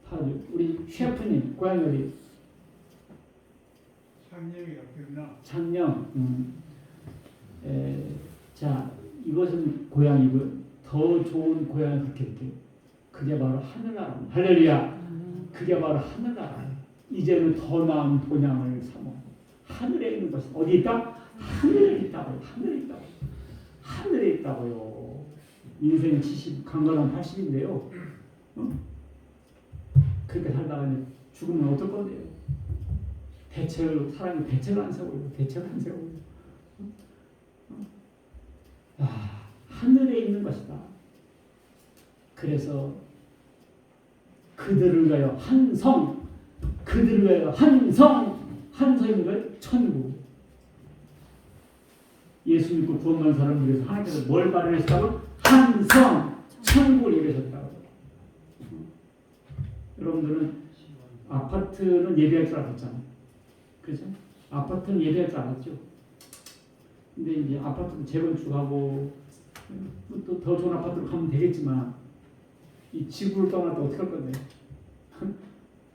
파주. 우리 셰프님 고향이 어디? 상령이가 기억나. 창녕. 자, 이것은 고향이고 더 좋은 고향을 그렇게 할게요. 그게 바로 하늘나라입니다. 할렐루야. 그게 바로 하늘나라. 이제는 더 나은 본향을 삼어. 하늘에 있는 것이 어디 있다? 하늘에 있다고요. 하늘에 있다고요. 인생 70, 강건한 80인데요. 그렇게 살다가 죽으면 어떨 건데요? 사람이 대책을 안 세워요. 하늘에 있는 것이다. 그래서 그들을 위하여 한 성, 한 성인 걸 천국. 예수 믿고 구원받은 사람을 위해서 하나님께서 뭘 마련하셨다고? 한 성, 천국을 예비하셨다고. 여러분들은 아파트는 예비할 줄 알았잖아요. 그죠? 아파트는 예비할 줄 알았죠. 근데 이제 아파트도 재건축하고 또 더 좋은 아파트로 가면 되겠지만 이 지구를 떠날 때 어떻게 할 건데?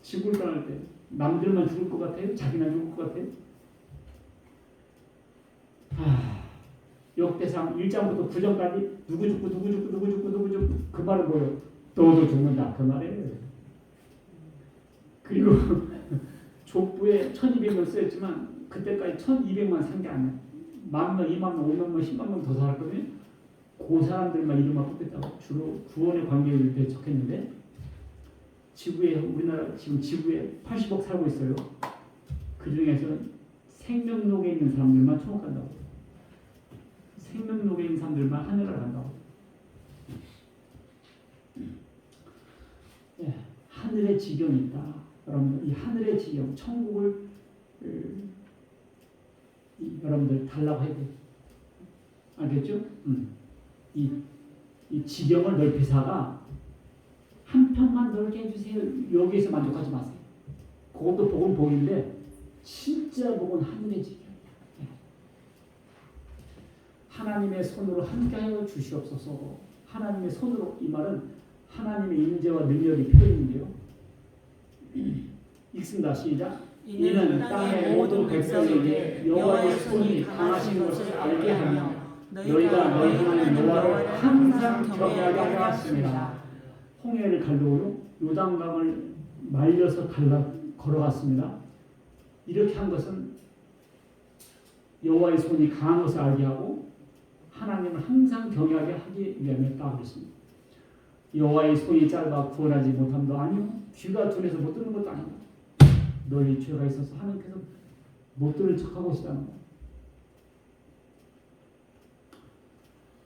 지구를 떠날 때 남들만 죽을 것 같아요? 자기나 죽을 것 같아요? 역대상 1장부터 9장까지 누구 죽고 그 말은 뭐예요? 너도 죽는다 그 말이에요. 그리고 족부에 1200명 쓰였지만 그때까지 1200만 산 게 아니야. 10,000명, 20,000명, 50,000명, 100,000명 더 살았거든요. 그 사람들만 이름만 뽑혔다고. 주로 구원의 관계를 적혔는데 우리나라 지금 지구에 80억 살고 있어요. 그 중에서는 생명록에 있는 사람들만 천국간다고. 생명록에 있는 사람들만 하늘을 간다고. 하늘의 지경이 있다. 여러분, 이 하늘의 지경, 천국을 여러분들 달라고 해야 돼요. 알겠죠? 이 지경을 넓히사가 한 편만 넓게 해주세요. 여기에서 만족하지 마세요. 그것도 복은 복인데 진짜 복은 하늘의 지경. 하나님의 손으로 함께하여 주시옵소서. 하나님의 손으로, 이 말은 하나님의 인재와 능력이 표현인데요. 읽습니다. 시작. 이는 땅의 모든 백성에게 여호와의 손이 강하신 것을 알게 하며 너희가 너희 하나님 여호와를 항상 경외하게 하였습니다. 홍해를 갈르고요, 요단강을 말려서 걸어갔습니다. 이렇게 한 것은 여호와의 손이 강한 것을 알게 하고 하나님을 항상 경외하게 하기 위함이었다 그랬습니다. 여호와의 손이 짧아 구원하지 못함도 아니요, 귀가 둔해서 못 듣는 것도 아니요. 너희 죄가 있어서 하나님께서 못 들을 척하고 계시다는 거예요.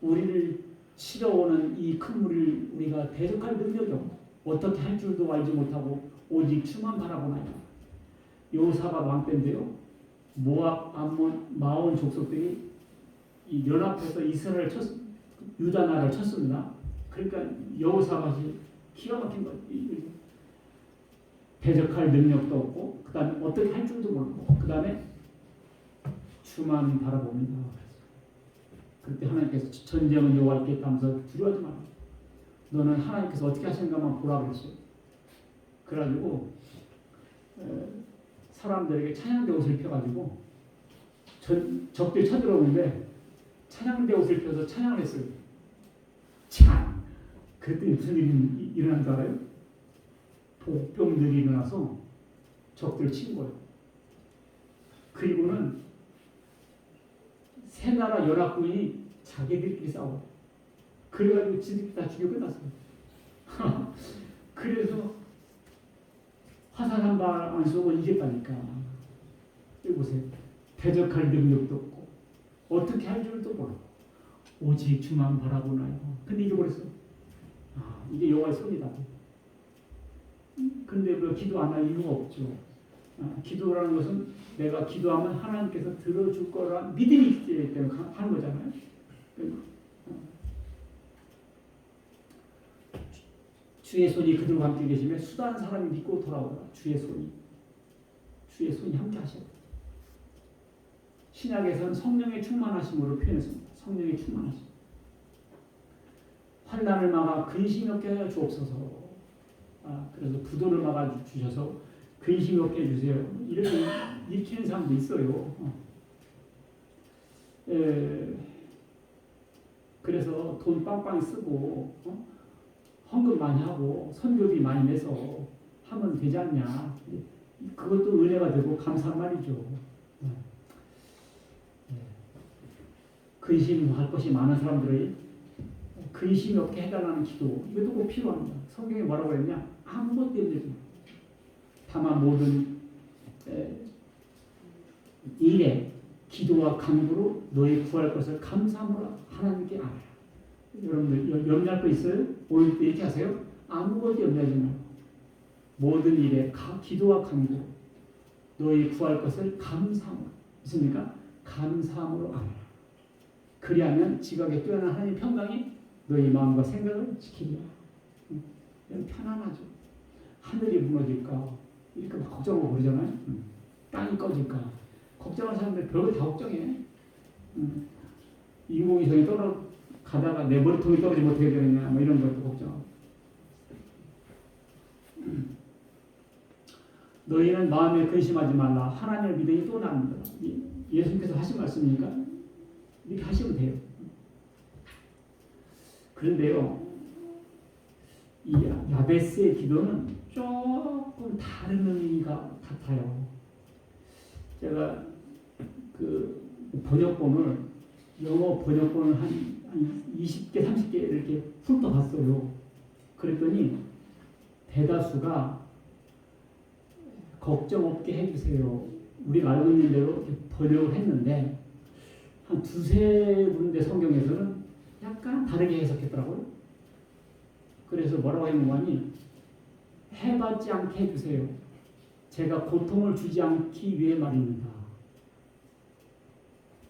우리를 치러오는 이 큰 물을 우리가 대적할 능력이 없고 어떻게 할 줄도 알지 못하고 오직 주만 바라보나요. 여호사밧 왕 때인데요, 모압, 암몬, 마온 족속들이 이 연합해서 이스라엘 유다 나라를 쳤습니다. 그러니까 여호사밧이 기가 막힌 거예요. 대적할 능력도 없고, 그 다음에 어떻게 할 줄도 모르고, 그 다음에 주만 바라봅니다. 그때 하나님께서 전쟁은 여호와께 있다면서 두려워하지 마라. 너는 하나님께서 어떻게 하시는가만 보라 그랬어요. 그래가지고 사람들에게 찬양대 옷을 펴가지고 적들이 쳐들어오는데 찬양대 옷을 펴서 찬양을 했어요. 참 그랬더니 무슨 일이 일어난 줄 알아요? 복병들이 일어나서 적들을 친 거예요. 그리고는 세 나라 연합군이 자기들끼리 싸워. 그래가지고 지들끼리 다 죽여 끝났어요. 그래서 화살 한 발 안 쏘고 이겼다니까. 여기 보세요. 대적할 능력도 없고 어떻게 할 줄도 모르고 오직 주만 바라보나요. 근데 이겨버렸어. 이게 여호와의 손이다. 근데 왜 기도 안 할 이유가 없죠. 기도라는 것은 내가 기도하면 하나님께서 들어줄 거라 믿음이 있기 때문에 하는 거잖아요. 주의 손이 그들과 함께 계시며 수다한 사람이 믿고 돌아오더라. 주의 손이 함께 하셔. 신약에서는 성령의 충만하심으로 표현했습니다. 성령의 충만하심. 환난을 막아 근심이 없게 하여 주옵소서. 그래서 부도를 막아 주셔서 근심이 없게 해주세요. 이렇게 읽히는 사람도 있어요. 그래서 돈 빵빵 쓰고 헌금 많이 하고 선교비 많이 내서 하면 되지 않냐. 그것도 은혜가 되고 감사한 말이죠. 근심할 것이 많은 사람들의 근심이 없게 해달라는 기도, 이것도 꼭 필요합니다. 성경에 뭐라고 했냐? 아무것도 힘들지 마. 다만 모든 일에 기도와 간구로 너희 구할 것을 감사함으로 하나님께 알아요. 여러분들 염려할 거 있어요? 오늘 이렇게 하세요. 아무것도 염려하지 말고 모든 일에 기도와 간구로 너희 구할 것을 감사함으로, 있습니까? 감사함으로 알아요. 그리하면 지각에 뛰어난 하나님 평강이 너희 마음과 생각을 지키리라. 편안하죠. 하늘이 무너질까? 이렇게 막 걱정하고 그러잖아요. 땅이 꺼질까? 걱정하는 사람들 별거 다 걱정해. 인공위성이 가다가 내 머리통이 떨어지면 어떻게 되느냐, 뭐 이런 것도 걱정하고. 너희는 마음에 근심하지 말라. 하나님을 믿으니 또 나는다. 예수님께서 하신 말씀이니까 이렇게 하시면 돼요. 그런데요, 이 야베스의 기도는 조금 다른 의미가 같아요. 제가 그 번역본을, 영어 번역본을 한 20개, 30개 이렇게 훑어봤어요. 그랬더니 대다수가 걱정 없게 해주세요. 우리가 알고 있는 대로 이렇게 번역을 했는데 한 두세 군데 성경에서는 약간 다르게 해석했더라고요. 그래서 뭐라고 했는가니, 해받지 않게 해주세요. 제가 고통을 주지 않기 위해 말입니다.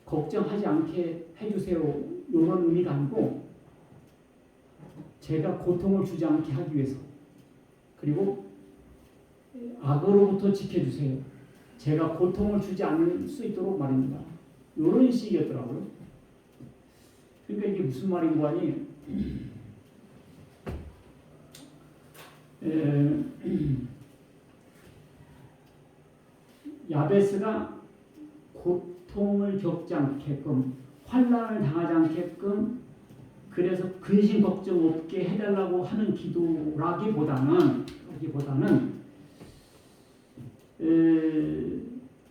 걱정하지 않게 해주세요. 이런 의미가 아니고 제가 고통을 주지 않게 하기 위해서, 그리고 악으로부터 지켜주세요. 제가 고통을 주지 않을 수 있도록 말입니다. 이런 식이었더라고요. 그러니까 이게 무슨 말인고 하니, 야베스가 고통을 겪지 않게끔, 환난을 당하지 않게끔, 그래서 근심 걱정 없게 해달라고 하는 기도라기보다는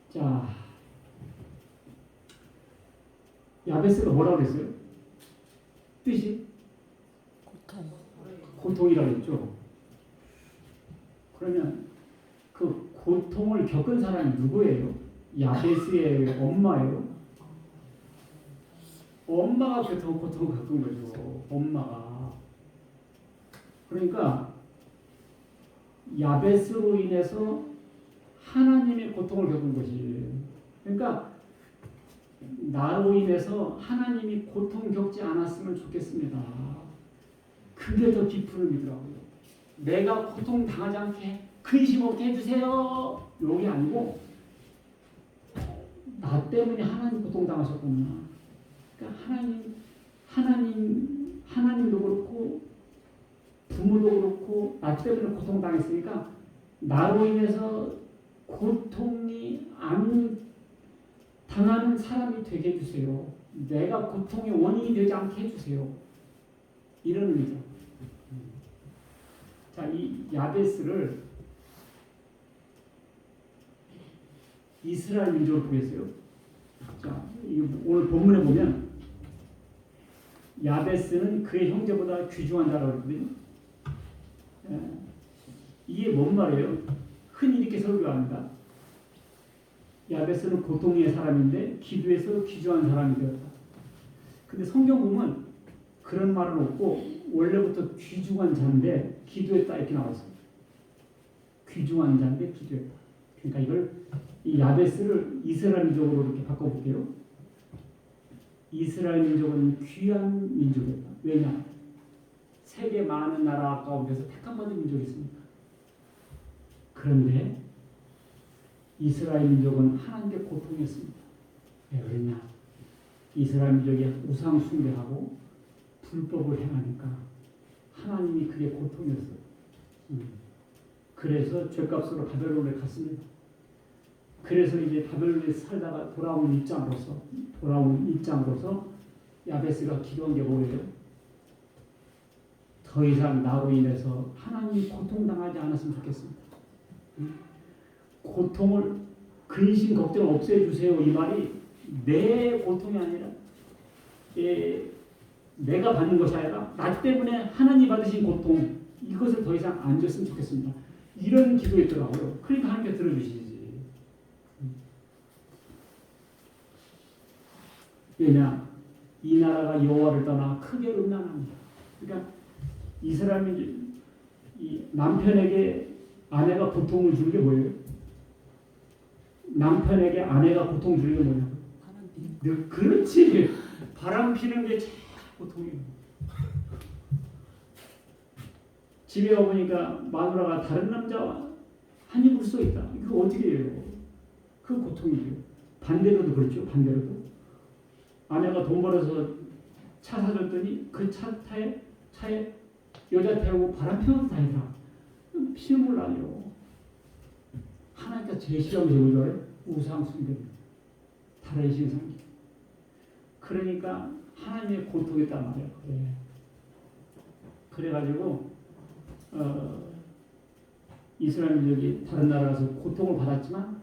자, 야베스가 뭐라고 그랬어요? 뜻이? 고통이라고 했죠. 그러면 그 고통을 겪은 사람이 누구예요? 야베스의 엄마예요. 엄마가 고통을 겪은 거죠. 엄마가. 그러니까 야베스로 인해서 하나님의 고통을 겪은 것이, 그러니까 나로 인해서 하나님이 고통 겪지 않았으면 좋겠습니다. 그게 더 깊은 의미더라고요. 내가 고통 당하지 않게 근심 없게 해주세요. 이게 아니고 나 때문에 하나님 고통 당하셨구나. 그러니까 하나님도 그렇고 부모도 그렇고 나 때문에 고통 당했으니까 나로 인해서 고통이 안 당하는 사람이 되게 해주세요. 내가 고통의 원인이 되지 않게 해주세요. 이런 의미죠. 자, 이 야베스를 이스라엘 민족으로 보겠어요. 자, 오늘 본문에 보면 야베스는 그의 형제보다 귀중한 자라고 그랬거든요. 이게 뭔 말이에요? 흔히 이렇게 설교합니다. 야베스는 고통의 사람인데 기도에서 귀중한 사람이 되었다. 근데 성경 보면 그런 말은 없고 원래부터 귀중한 자인데 기도했다 이렇게 나왔어요. 귀중한 자인데 기도했다. 그러니까 이걸 이 야베스를 이스라엘 민족으로 이렇게 바꿔볼게요. 이스라엘 민족은 귀한 민족이었다. 왜냐? 세계 많은 나라 가운데서 택함 받은 민족이 있습니다. 그런데 이스라엘 민족은 하나님께 고통이었습니다. 왜 그러냐? 이스라엘 민족이 우상 숭배하고 불법을 행하니까 하나님이 그게 고통이었어요. 그래서 죄값으로 바벨론에 갔습니다. 그래서 이제 바벨론에 살다가 돌아온 입장으로서 야베스가 기도한 게 뭐예요? 더 이상 나로 인해서 하나님이 고통당하지 않았으면 좋겠습니다. 고통을 근심 걱정 없애주세요. 이 말이 내 고통이 아니라 내가 받는 것이 아니라 나 때문에 하나님 받으신 고통 이것을 더 이상 안 줬으면 좋겠습니다. 이런 기도였더라고요. 그러니까 하나님께 들어주시지. 왜냐? 이 나라가 여호와를 떠나 크게 음란합니다. 그러니까 이스라엘 민족 이 남편에게 아내가 고통을 주는 게 뭐예요? 남편에게 아내가 고통 주는 게 뭐냐고? 그렇지. 바람 피는 게 제일 고통이에요. 집에 와보니까 마누라가 다른 남자와 한 입을 써 있다. 이거 어떻게 해요? 그 고통이죠. 반대로도 그렇죠. 반대로도 아내가 돈 벌어서 차 사줬더니 그 차에 여자 태우고 바람 피워서 다니라. 피우물 나요. 하나님께서 제일 싫어하는 게 뭐죠? 우상 숭배입니다. 다른 신상. 그러니까 하나님의 고통이었단 말이에요. 네. 그래가지고 이스라엘 민족이 다른 나라에서 고통을 받았지만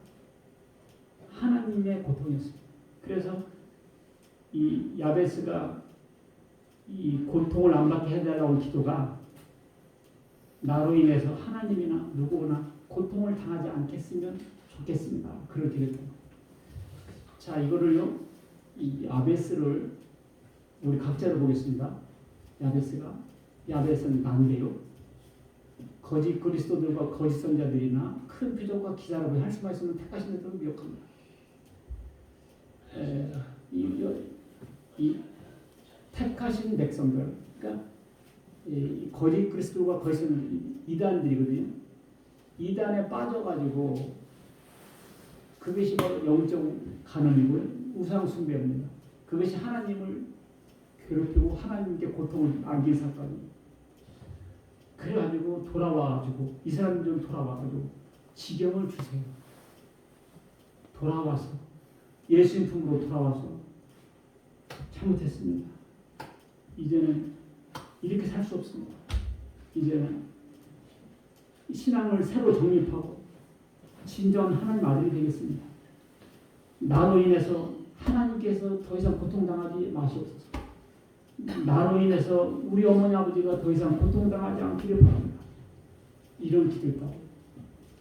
하나님의 고통이었습니다. 그래서 이 야베스가 이 고통을 안 받게 해달라고 기도가 나로 인해서 하나님이나 누구나 고통을 당하지 않겠으면 좋겠습니다. 그렇게 됐다. 자, 이거를요, 이 야베스를 우리 각자로 보겠습니다. 야베스는 난데요. 거짓 그리스도들과 거짓 선자들이나 큰 표적과 기사라고 할 수만 있으면 택하신 자들을 미혹합니다. 이 택하신 백성들, 그러니까 이 거짓 그리스도가 거짓 이단들이거든요. 이단에 빠져가지고 그것이 바로 영적 간음이고요, 우상 숭배입니다. 그것이 하나님을 괴롭히고 하나님께 고통을 안긴 사건이에요. 그래가지고 돌아와가지고 이스라엘 민족이 돌아와가지고 지경을 주세요. 돌아와서 예수님 품으로 돌아와서 잘못했습니다. 이제는 이렇게 살 수 없습니다. 이제는 신앙을 새로 정립하고 진정한 하나님 아들이 되겠습니다. 나로 인해서 하나님께서 더 이상 고통당하지 마시옵소서. 나로 인해서 우리 어머니 아버지가 더 이상 고통당하지 않기를 바랍니다. 이런 기도했다고.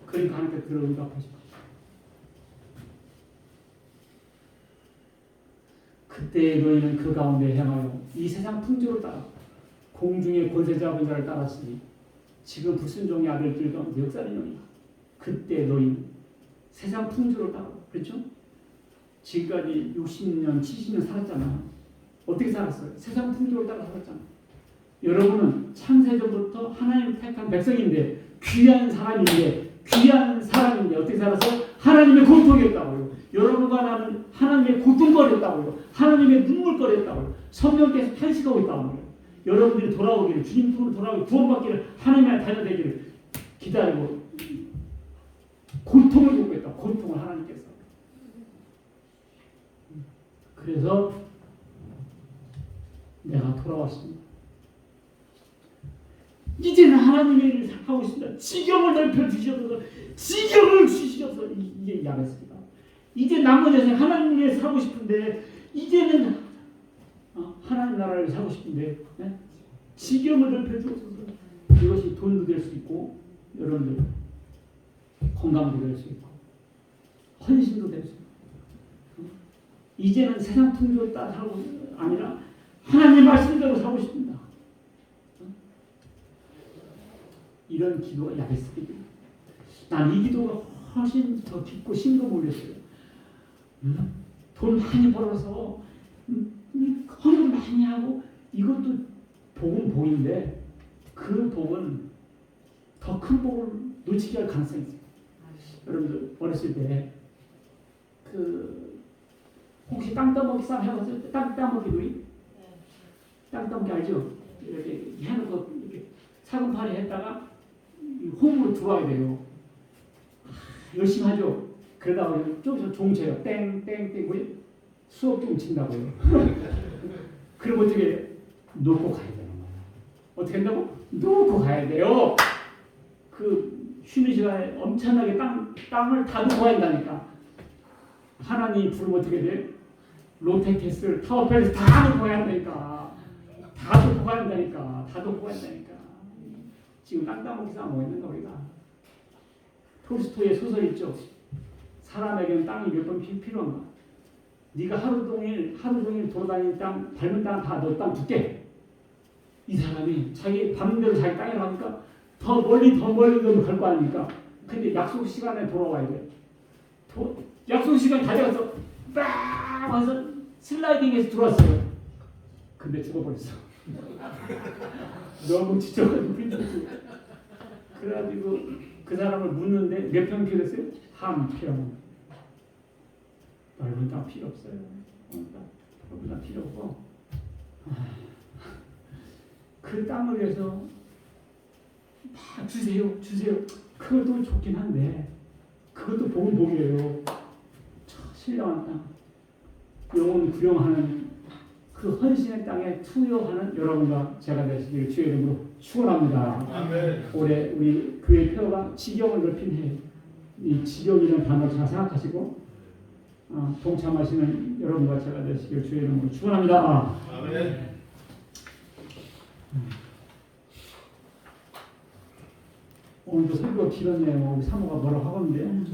그러니까 하나님께 들어 응답하시고 그때 너희는 그 가운데 행하여 이 세상 풍조를 따라 공중의 권세 잡은 자를 따랐으니 지금 불순종의 아들들과 역사는요. 그때 너희는 세상 풍조를 따라 그렇죠? 지금까지 60년, 70년 살았잖아요. 어떻게 살았어요? 세상 풍조를 따라 살았잖아요. 여러분은 창세전부터 하나님 택한 백성인데 귀한 사람인데 어떻게 살았어요? 하나님의 고통이었다고요. 여러분과 나는 하나님의 고통거리였다고요. 하나님의 눈물거리였다고요. 성령께서 탄식하고 있다고요. 여러분들이 돌아오기를, 주님 품으로 돌아오기, 구원받기를, 하나님의 자녀되기를 기다리고 고통을 겪고 있다. 고통을 하나님께서. 그래서 내가 돌아왔습니다. 이제는 하나님의 일을 하고 있습니다. 지경을 넓혀 주셔서 지경을 주셔서 이게 야베스입니다. 이제 남은 여생 하나님 위해 살고 싶은데 이제는 하나님 나라를 살고 싶은데 지경을 넓혀 주셔서 이것이 돈도 될 수 있고 여러분들 건강도 될 수 있고 헌신도 될 수 있고 이제는 세상 풍조 따라 살고 아니라 하나님 말씀대로 살고 싶습니다. 이런 기도가 야베스입니다. 난 이 기도가 훨씬 더 깊고 심도 몰렸어요. 돈 많이 벌어서 헌금 많이 하고 이것도 복은 복인데 그 복은 더 큰 복을 놓치게 할 가능성이 있어요. 여러분들 어렸을 때 그 혹시 땅 따먹기 싸움 해봤어요? 땅 따먹기 놀이? 땅 따먹기 알죠? 이렇게 해놓고 이렇게 사근팔이 했다가 홈으로 들어와야 돼요. 열심히 하죠. 그러다가 저기서 종 쳐요. 땡땡땡 뭐 수업 종 친다고요. 그럼 어떻게 놓고 가야 되는 거야. 어떻게 한다고? 놓고 가야 돼요. 그 쉬는 시간에 엄청나게 땅을 다 놓고 가야 한다니까. 하나님 부르면 어떻게 돼? 롯데캐슬 타워팰리스 다 놓고 가야 한다니까. 다 놓고 가야 한다니까. 다 놓고 가야 한다니까. 지금 땅 따먹기 싸움 뭐 있는가 우리가. 톨스토이의 소설 있죠. 사람에게는 땅이 몇 번 필요한가. 네가 하루 종일 돌아다니는 땅 밟은 땅 다 너 땅 줄게. 이 사람이 자기 밤대로 자기 땅에 가니까 더 멀리 갈 거 아닙니까? 근데 약속 시간에 돌아와야 돼. 약속 시간 가져가서 빡 와서 슬라이딩해서 들어왔어요. 근데 죽어버렸어. 너무 지쳐가지고 삐뚤고. 그래가지고 그 사람을 묻는데 몇 평 필요했어요? 한 평. 넓은 땅 필요 없어요. 넓은 땅 필요 없고 그 땅을 위해서 막 주세요. 그것도 좋긴 한데 그것도 복이에요. 신령한 땅, 영혼 구령하는 그 헌신의 땅에 투여하는 여러분과 제가 되시길 주의 이름으로 축원합니다. 아멘. 올해 우리 교회 표어가 지경을 넓힌 해. 이 지경이라는 단어를 잘 생각하시고 동참하시는 여러분과 제가 되시길 주의 이름으로 축원합니다. 아멘. 오늘도 설교가 길었네요. 우리 사모가 뭐라고 하겠는데요.